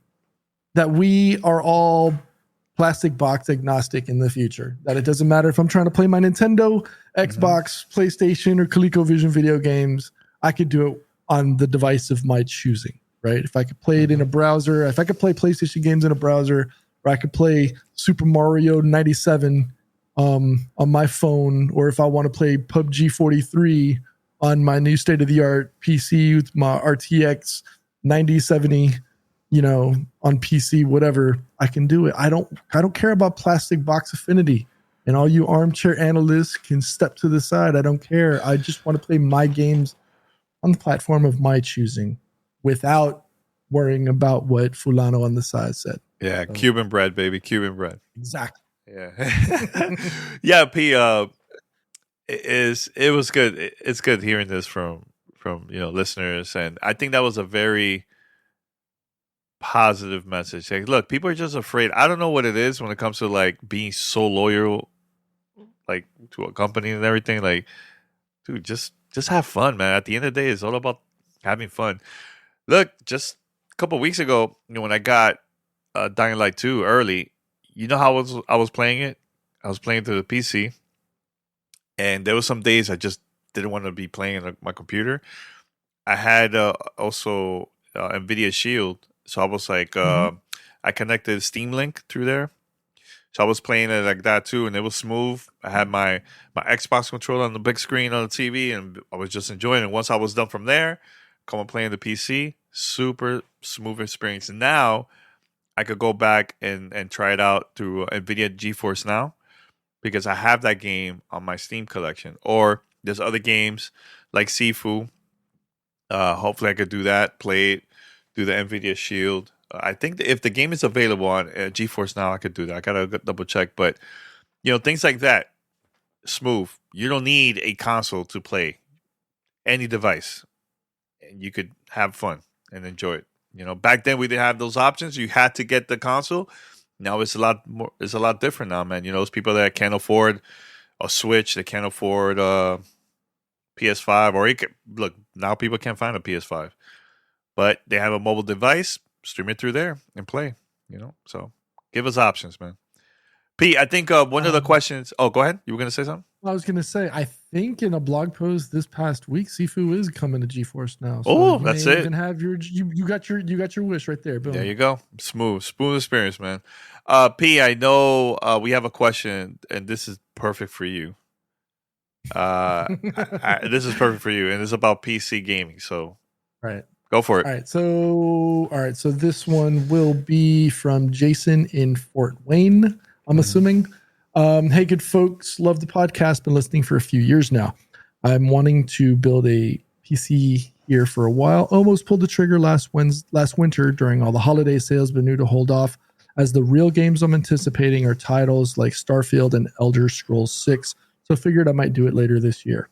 that we are all plastic box agnostic in the future. That it doesn't matter if I'm trying to play my Nintendo, Xbox, PlayStation, or ColecoVision video games. I could do it on the device of my choosing, right? If I could play it in a browser, if I could play PlayStation games in a browser, or I could play Super Mario 97 on my phone, or if I want to play PUBG 43 on my new state-of-the-art PC with my RTX 9070, on PC, whatever, I can do it. I don't care about plastic box affinity. And all you armchair analysts can step to the side. I don't care. I just want to play my games on the platform of my choosing without worrying about what Fulano on the side said. Yeah, so, Cuban bread, baby. Cuban bread. Exactly. Yeah. Yeah, P, it was good. It's good hearing this from listeners, and I think that was a very positive message. Like, look, people are just afraid. I don't know what it is when it comes to like being so loyal, like to a company and everything. Like, dude, just have fun, man. At the end of the day, it's all about having fun. Look, just a couple of weeks ago, when I got Dying Light 2 early, you know how I was playing it? I was playing through the PC, and there was some days I just didn't want to be playing on my computer. I had also NVIDIA Shield, so I was like, I connected Steam Link through there, so I was playing it like that too, and it was smooth. I had my Xbox controller on the big screen on the TV, and I was just enjoying it. Once I was done from there, come and play on the PC, super smooth experience. And now I could go back and try it out through NVIDIA GeForce Now, because I have that game on my Steam collection. Or there's other games like Sifu. Hopefully I could do that, play it through the NVIDIA Shield. I think that if the game is available on GeForce Now, I could do that. I got to double check. But, things like that, smooth. You don't need a console to play any device. And you could have fun and enjoy it. Back then we didn't have those options. You had to get the console. Now it's a lot more. It's a lot different now, man. Those people that can't afford a Switch, they can't afford PS5, or look, now people can't find a PS5, but they have a mobile device. Stream it through there and play. So give us options, man. Pete, I think one of the questions. Oh, go ahead. You were going to say something? I was going to say, I think in a blog post this past week, Sifu is coming to GeForce now. So Oh, that's it. Even have you got your wish right there. Boom. There you go. Smooth experience, man. P, I know we have a question, and this is perfect for you. This is perfect for you, and it's about PC gaming. So, right, go for it. All right. So this one will be from Jason in Fort Wayne. I'm assuming. Hey, good folks. Love the podcast. Been listening for a few years now. I'm wanting to build a PC here for a while. Almost pulled the trigger last winter during all the holiday sales, but knew to hold off, as the real games I'm anticipating are titles like Starfield and Elder Scrolls 6. So figured I might do it later this year.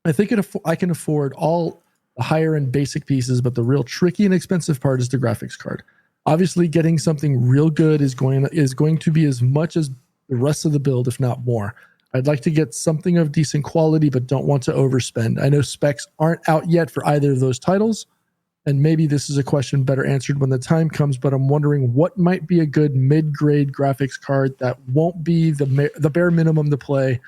I think I can afford all the higher end basic pieces, but the real tricky and expensive part is the graphics card. Obviously, getting something real good is going to be as much as the rest of the build, if not more. I'd like to get something of decent quality, but don't want to overspend. I know specs aren't out yet for either of those titles, and maybe this is a question better answered when the time comes, but I'm wondering what might be a good mid-grade graphics card that won't be the bare minimum to play,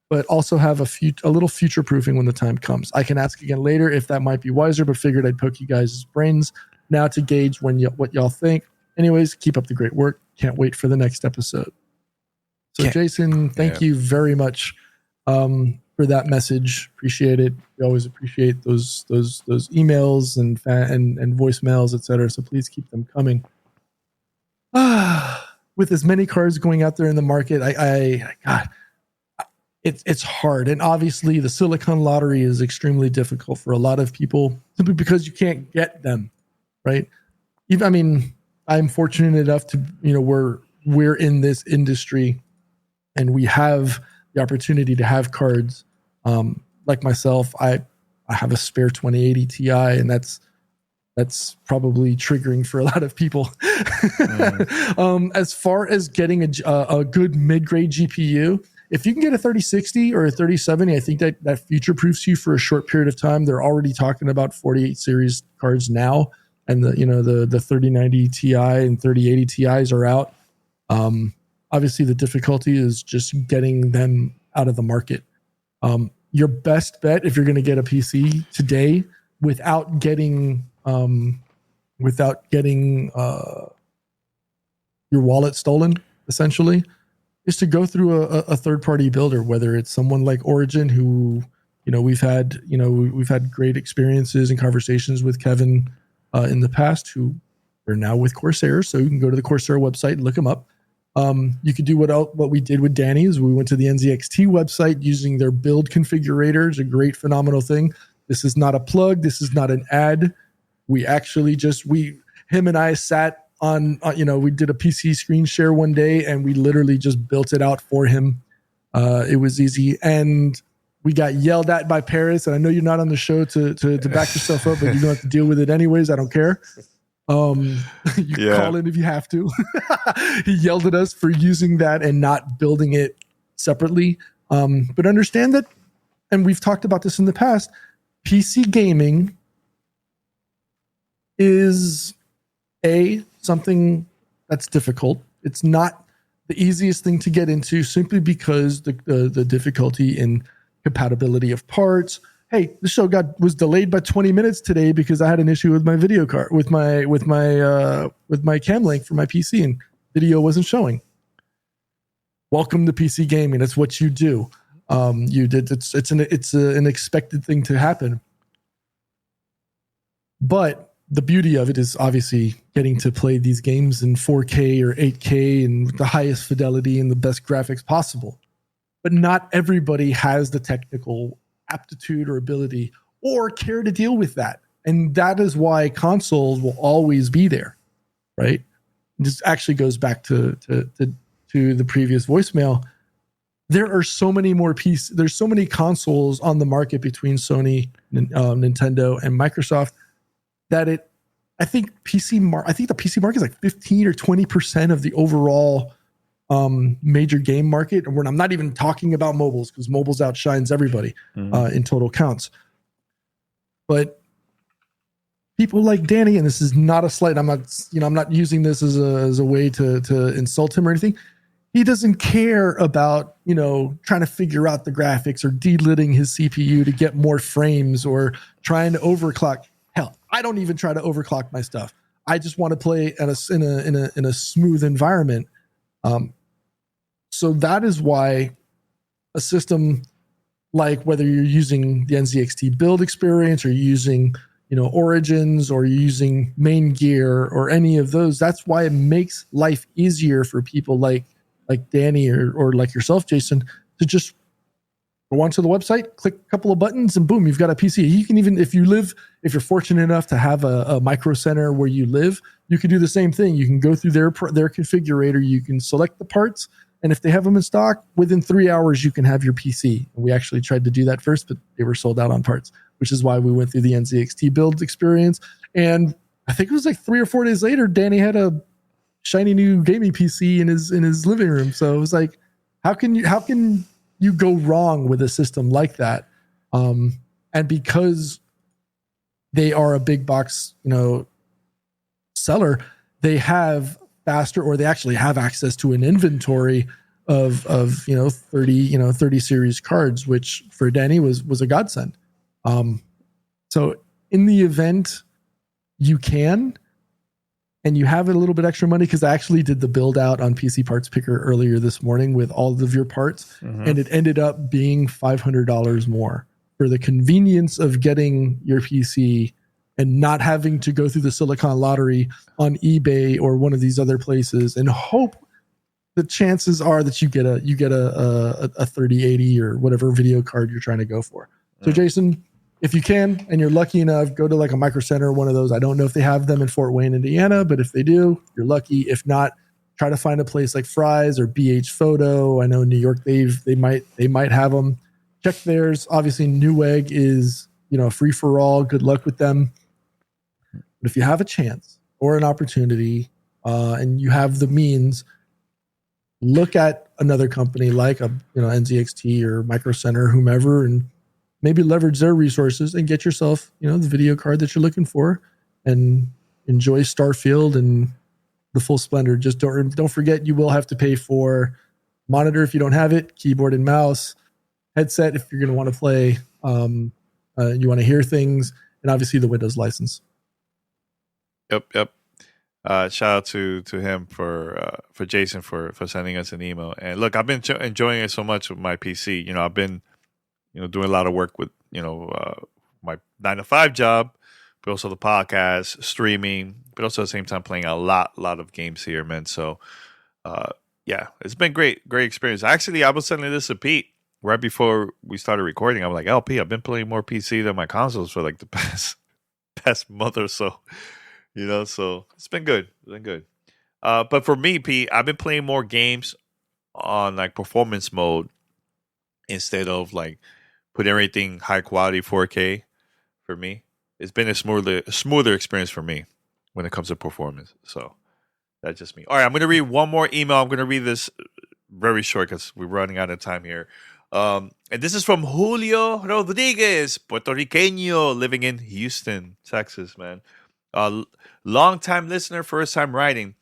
but also have a little future-proofing when the time comes. I can ask again later if that might be wiser, but figured I'd poke you guys' brains now to gauge what y'all think. Anyways, keep up the great work. Can't wait for the next episode. So Jason, thank you very much for that message. Appreciate it. We always appreciate those emails and voicemails, etc. So please keep them coming. With as many cards going out there in the market, God, it's hard. And obviously the Silicon Lottery is extremely difficult for a lot of people simply because you can't get them, right? I'm fortunate enough to, we're in this industry and we have the opportunity to have cards. Like myself, I have a spare 2080 Ti, and that's probably triggering for a lot of people. As far as getting a good mid-grade GPU, if you can get a 3060 or a 3070, I think that future-proofs you for a short period of time. They're already talking about 48 series cards now, and the 3090 Ti and 3080 Ti's are out. Obviously, the difficulty is just getting them out of the market. Your best bet, if you're going to get a PC today without getting your wallet stolen, essentially, is to go through a third-party builder, whether it's someone like Origin, who we've had great experiences and conversations with Kevin in the past, who are now with Corsair. So you can go to the Corsair website and look them up. You could do what we did with Danny, is we went to the NZXT website using their build configurator. It's a great, phenomenal thing. This is not a plug. This is not an ad. We actually him and I sat on, we did a PC screen share one day and we literally just built it out for him. It was easy. And we got yelled at by Paris. And I know you're not on the show to back yourself up, but you're going to have to deal with it anyways. I don't care. Call in if you have to. He yelled at us for using that and not building it separately. But understand that, and we've talked about this in the past, PC gaming is something that's difficult. It's not the easiest thing to get into, simply because the difficulty in compatibility of parts. Hey, the show was delayed by 20 minutes today because I had an issue with my video card, with my cam link for my PC, and video wasn't showing. Welcome to PC gaming. That's what you do. It's an expected thing to happen. But the beauty of it is obviously getting to play these games in 4K or 8K and with the highest fidelity and the best graphics possible. But not everybody has the technical aptitude or ability or care to deal with that. And that is why consoles will always be there, right? This actually goes back to the previous voicemail. There are so many more there's so many consoles on the market between Sony, Nintendo, and Microsoft that I think the PC market is like 15 or 20% of the overall major game market. And I'm not even talking about mobiles, because mobiles outshines everybody in total counts. But people like Danny, and this is not a slight, I'm not using this as a way to insult him or anything. He doesn't care about, trying to figure out the graphics or delitting his CPU to get more frames or trying to overclock. Hell, I don't even try to overclock my stuff. I just want to play in a smooth environment. So that is why a system like whether you're using the NZXT build experience or using, Origins or using main gear or any of those, that's why it makes life easier for people like Danny or like yourself, Jason, to just go onto the website, click a couple of buttons, and boom, you've got a PC. You can even, if you're fortunate enough to have a micro center where you live, you can do the same thing. You can go through their configurator, you can select the parts, and if they have them in stock, within 3 hours, you can have your PC. And we actually tried to do that first, but they were sold out on parts, which is why we went through the NZXT build experience. And I think it was like 3 or 4 days later, Danny had a shiny new gaming PC in his living room. So it was like, how can you go wrong with a system like that? And because they are a big box, seller, they have faster, or they actually have access to an inventory of 30 series cards, which for Danny was a godsend. So in the event you can, and you have a little bit extra money, because I actually did the build out on PC Parts Picker earlier this morning with all of your parts, and it ended up being $500 more for the convenience of getting your PC and not having to go through the Silicon Lottery on eBay or one of these other places and hope the chances are that you get a 3080 or whatever video card you're trying to go for. So Jason, if you can, and you're lucky enough, go to like a Micro Center, one of those. I don't know if they have them in Fort Wayne, Indiana, but if they do, you're lucky. If not, try to find a place like Fry's or BH Photo. I know in New York they might have them. Check theirs. Obviously, Newegg is free for all. Good luck with them. But if you have a chance or an opportunity, and you have the means, look at another company like a NZXT or Micro Center, whomever, and maybe leverage their resources and get yourself, the video card that you're looking for, and enjoy Starfield and the full splendor. Just don't forget, you will have to pay for monitor if you don't have it, keyboard and mouse, headset if you're going to want to play, you want to hear things, and obviously the Windows license. Yep. Shout out to him for Jason for sending us an email. And look, I've been enjoying it so much with my PC. I've been doing a lot of work with my 9-to-5 job, but also the podcast, streaming, but also at the same time playing a lot of games here, man. So yeah, it's been great experience. Actually, I was sending this to Pete right before we started recording. I'm like, LP, I've been playing more PC than my consoles for like the past month or so. So it's been good. But for me, Pete, I've been playing more games on like performance mode instead of like put everything high quality 4K. For me, it's been a smoother experience for me when it comes to performance. So that's just me. All right, I'm going to read one more email. I'm going to read this very short because we're running out of time here. And this is from Julio Rodriguez, Puerto Riqueño, living in Houston, Texas, man. Long-time listener, first-time writing.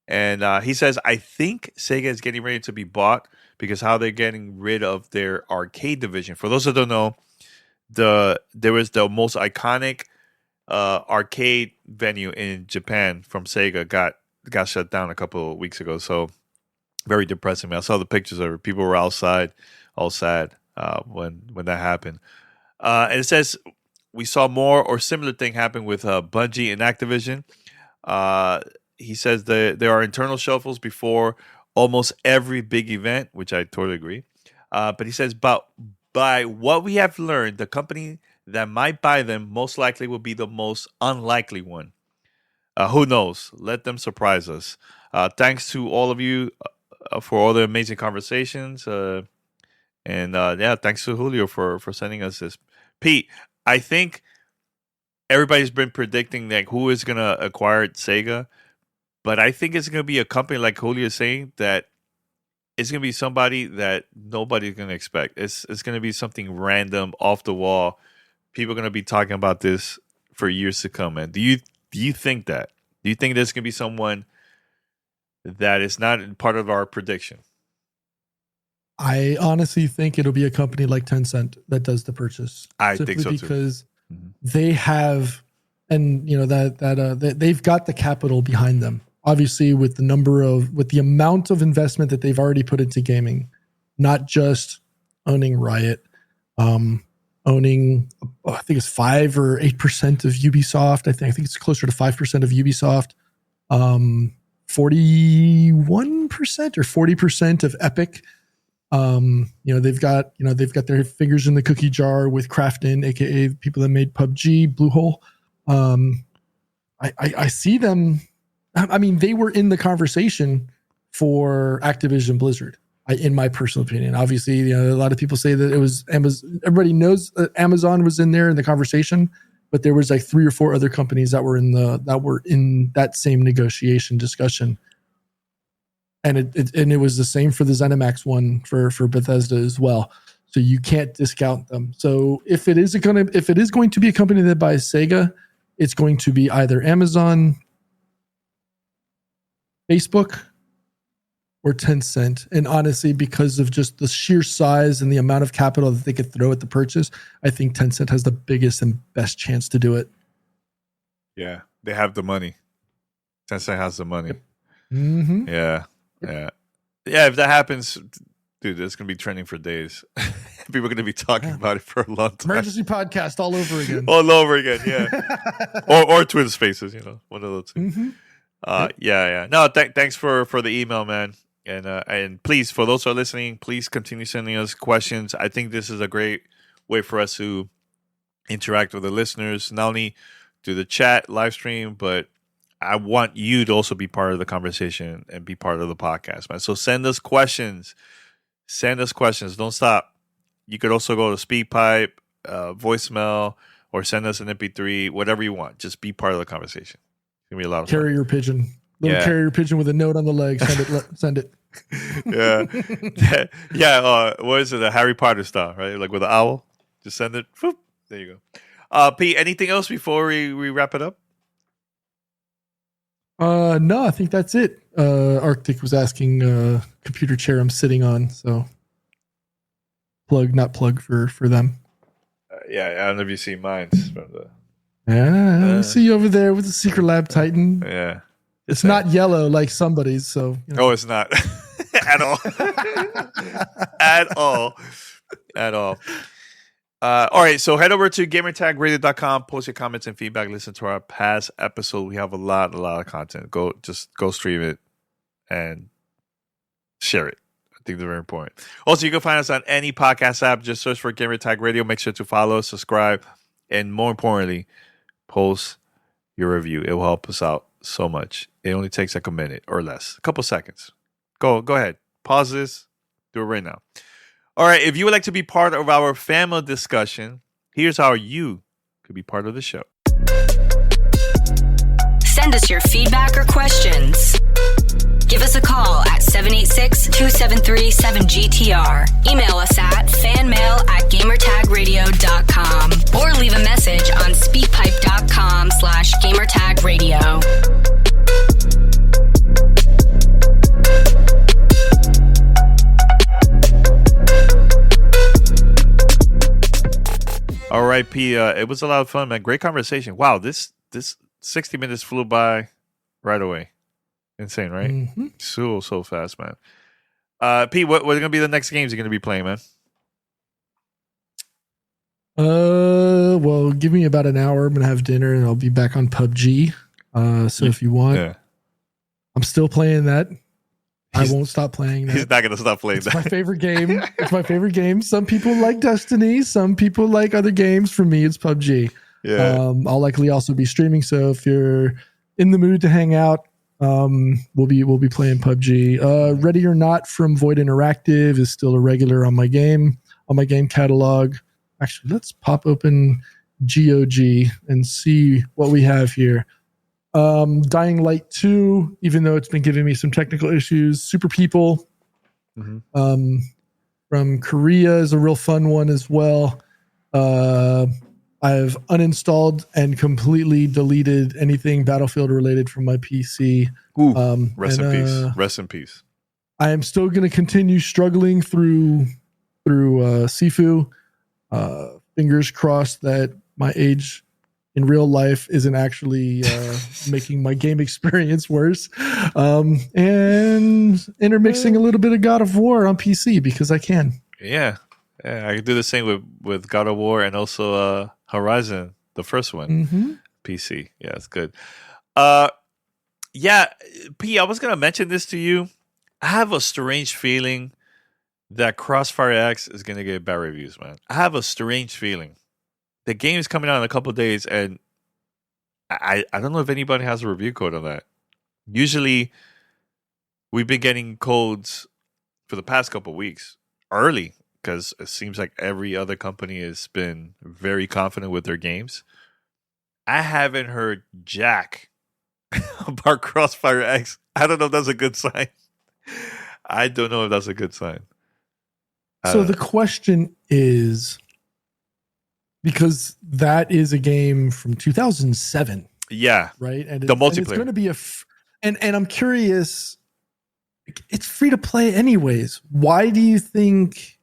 And he says, I think Sega is getting ready to be bought because how they're getting rid of their arcade division. For those who don't know, there was the most iconic arcade venue in Japan from Sega got shut down a couple of weeks ago. So very depressing, man. I saw the pictures of it. People were outside, all sad when that happened. And it says we saw more or similar thing happen with Bungie and Activision. He says there are internal shuffles before almost every big event, which I totally agree. But he says, by what we have learned, the company that might buy them most likely will be the most unlikely one. Who knows? Let them surprise us. Thanks to all of you for all the amazing conversations. And thanks to Julio for sending us this. Pete, I think everybody's been predicting like who is going to acquire Sega. But I think it's going to be a company like Julio is saying that it's going to be somebody that nobody's going to expect. It's going to be something random, off the wall. People are going to be talking about this for years to come, man. Do you think that? Do you think there's going to be someone that is not part of our prediction? I honestly think it'll be a company like Tencent that does the purchase. I think so too. Because they have, and they've got the capital behind them. Obviously, with the amount of investment that they've already put into gaming, not just owning Riot, owning I think it's 5 or 8% of Ubisoft. I think it's closer to 5% of Ubisoft. 41% or 40% of Epic. They've got their fingers in the cookie jar with Krafton, aka the people that made PUBG, Bluehole. I see them. I mean, they were in the conversation for Activision Blizzard, in my personal opinion. Obviously, a lot of people say that it was Amazon. Everybody knows that Amazon was in there in the conversation, but there was like 3 or 4 other companies that were in that same negotiation discussion. And it was the same for the ZeniMax one for Bethesda as well. So you can't discount them. So if it is going to be a company that buys Sega, it's going to be either Amazon, Facebook, or Tencent. And honestly, because of just the sheer size and the amount of capital that they could throw at the purchase, I think Tencent has the biggest and best chance to do it. Yeah, they have the money. Tencent has the money. Yep. Mm-hmm. Yeah. Yeah. If that happens, dude, it's gonna be trending for days. People are gonna be talking about it for a long time. Emergency podcast all over again. All over again, yeah. or Twin Spaces, one of those two. Mm-hmm. Yeah. No, thanks for the email, man. And please, for those who are listening, please continue sending us questions. I think this is a great way for us to interact with the listeners, not only through the chat live stream, but I want you to also be part of the conversation and be part of the podcast, man. So send us questions. Don't stop. You could also go to SpeakPipe, voicemail, or send us an MP3, whatever you want. Just be part of the conversation. It's going to be a lot of fun. Carrier pigeon. Carrier pigeon with a note on the leg. Send it. Yeah. Yeah. What is it? A Harry Potter style, right? Like with an owl. Just send it. Whoop. There you go. Pete, anything else before we wrap it up? No, I think that's it. Arctic was asking computer chair I'm sitting on, so not plug for them. Yeah, I don't know if you see mine from the. I see you over there with the Secret Lab Titan. Yeah, it's not yellow like somebody's. So Oh, it's not at all. At all. All right, so head over to gamertagradio.com, post your comments and feedback, listen to our past episode. We have a lot of content. Go stream it and share it. I think they're very important. Also, you can find us on any podcast app. Just search for Gamertag Radio. Make sure to follow, subscribe, and more importantly, post your review. It will help us out so much. It only takes like a minute or less, a couple seconds. Go ahead. Pause this. Do it right now. All right, if you would like to be part of our family discussion, here's how you could be part of the show. Send us your feedback or questions. Give us a call at 786-273-7GTR. Email us at fanmail@gamertagradio.com or leave a message on speakpipe.com/gamertagradio. All right, P. It was a lot of fun, man. Great conversation. Wow, this 60 minutes flew by right away. Insane, right? Mm-hmm. So fast, man. P, what are gonna be the next games you're gonna be playing, man? Well, give me about an hour. I'm gonna have dinner and I'll be back on PUBG. So if you want, I'm still playing that. I won't stop playing that. He's not going to stop playing that. It's my favorite game. It's my favorite game. Some people like Destiny. Some people like other games. For me, it's PUBG. Yeah. I'll likely also be streaming. So if you're in the mood to hang out, we'll be playing PUBG. Ready or Not from Void Interactive is still a regular on my game catalog. Actually, let's pop open GOG and see what we have here. Dying Light 2, even though it's been giving me some technical issues. Super People from Korea is a real fun one as well. I've uninstalled and completely deleted anything Battlefield related from my PC. Ooh, rest in peace. Rest in peace. I am still going to continue struggling through Sifu. Fingers crossed that my age in real life isn't actually making my game experience worse. And intermixing a little bit of God of War on PC because I can. Yeah, I can do the same with God of War and also Horizon, the first one, PC. Yeah, it's good. Yeah, P, I was gonna mention this to you. I have a strange feeling that Crossfire X is gonna get bad reviews, man. I have a strange feeling. The game is coming out in a couple of days, and I don't know if anybody has a review code on that. Usually, we've been getting codes for the past couple of weeks early because it seems like every other company has been very confident with their games. I haven't heard jack about Crossfire X. I don't know if that's a good sign. I don't know if that's a good sign. So the question is, because that is a game from 2007. Yeah. Right? And the multiplayer. And it's going to be and I'm curious, it's free to play anyways. Why do you think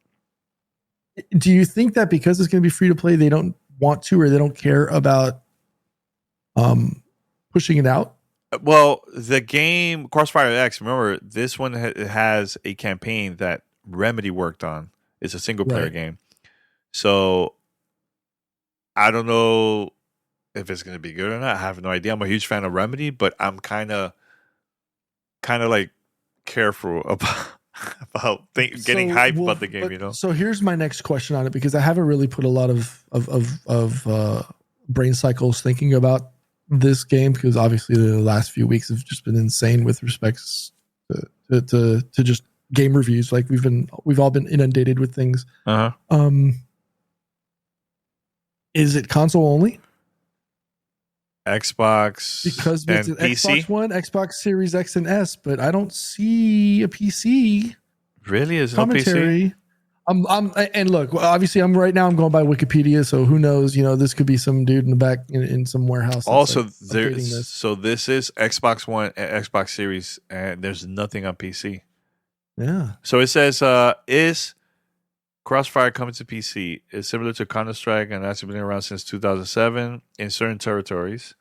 that because it's going to be free to play, they don't want to, or they don't care about pushing it out? Well, the game Crossfire X, remember, this one has a campaign that Remedy worked on. It's a single player game. So I don't know if it's going to be good or not. I have no idea. I'm a huge fan of Remedy, but I'm kind of like careful about getting hyped about the game, you know? So here's my next question on it, because I haven't really put a lot of brain cycles thinking about this game, because obviously the last few weeks have just been insane with respects to just game reviews. Like we've all been inundated with things. Is it console only? Xbox, because it's and PC? Xbox One, Xbox Series X and S, but I don't see a PC. Really? Is commentary? No PC? And look, obviously, I'm going by Wikipedia, so who knows? You know, this could be some dude in the back in some warehouse. Also, this is Xbox One and Xbox Series, and there's nothing on PC. Yeah. So it says, is Crossfire coming to PC? It's similar to Counter-Strike and that's been around since 2007 in certain territories.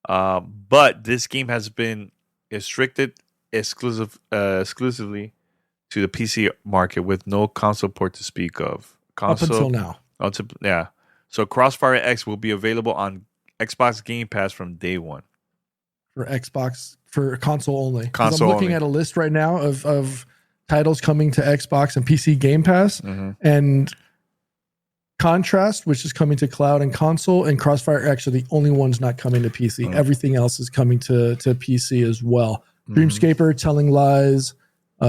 But this game has been restricted exclusively to the PC market with no console port to speak of. Up until now. Yeah. So Crossfire X will be available on Xbox Game Pass from day one. For Xbox, for console only. Console I'm looking only. at a list right now of titles coming to Xbox and PC Game Pass, and Contrast, which is coming to cloud and console, and Crossfire X are the only ones not coming to PC. Everything else is coming to PC as well. Dreamscaper, Telling Lies,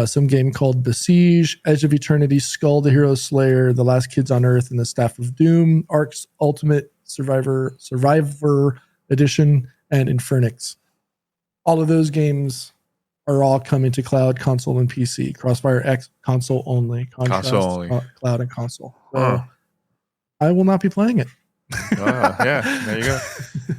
some game called Besiege, Edge of Eternity, Skull the Hero Slayer, The Last Kids on Earth, and The Staff of Doom, Ark's Ultimate Survivor Edition, and Infernix. All of those games are all coming to cloud, console, and PC. Crossfire X, console only. Contrast, console only. Cloud and console. So I will not be playing it. Yeah, there you go.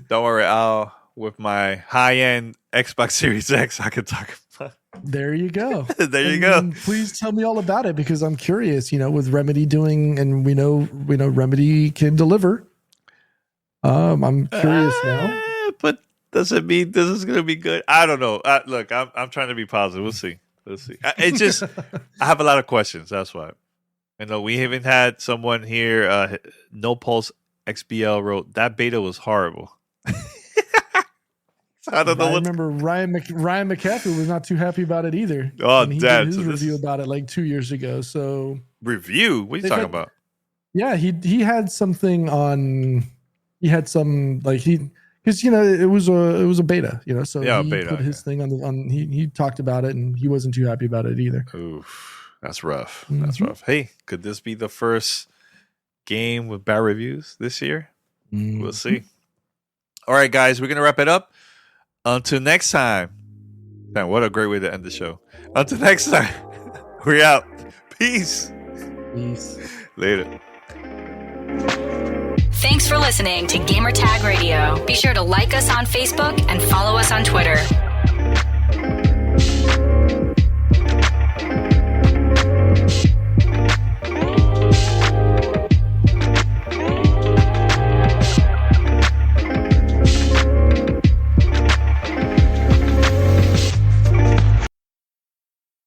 Don't worry, with my high-end Xbox Series X, I could talk about it. There you go. There you go. Please tell me all about it, because I'm curious, you know, with Remedy doing, and we know Remedy can deliver. I'm curious now. But does it mean this is going to be good? I don't know. Look, I'm trying to be positive. We'll see. It just, I have a lot of questions. That's why. You know, we haven't had someone here. No Pulse XBL wrote that beta was horrible. I don't know. I remember Ryan McCaffrey was not too happy about it either. Oh, and he did his review about it like 2 years ago. So review? What are you talking about? Yeah, he had something on. He had some because you know it was a beta, you know. So he beta, put his thing on. He talked about it, and he wasn't too happy about it either. Oof, that's rough. That's rough. Hey, could this be the first game with bad reviews this year? We'll see. All right, guys, we're gonna wrap it up. Until next time. Man, what a great way to end the show. Until next time, we're out. Peace. Peace. Later. Thanks for listening to Gamertag Radio. Be sure to like us on Facebook and follow us on Twitter.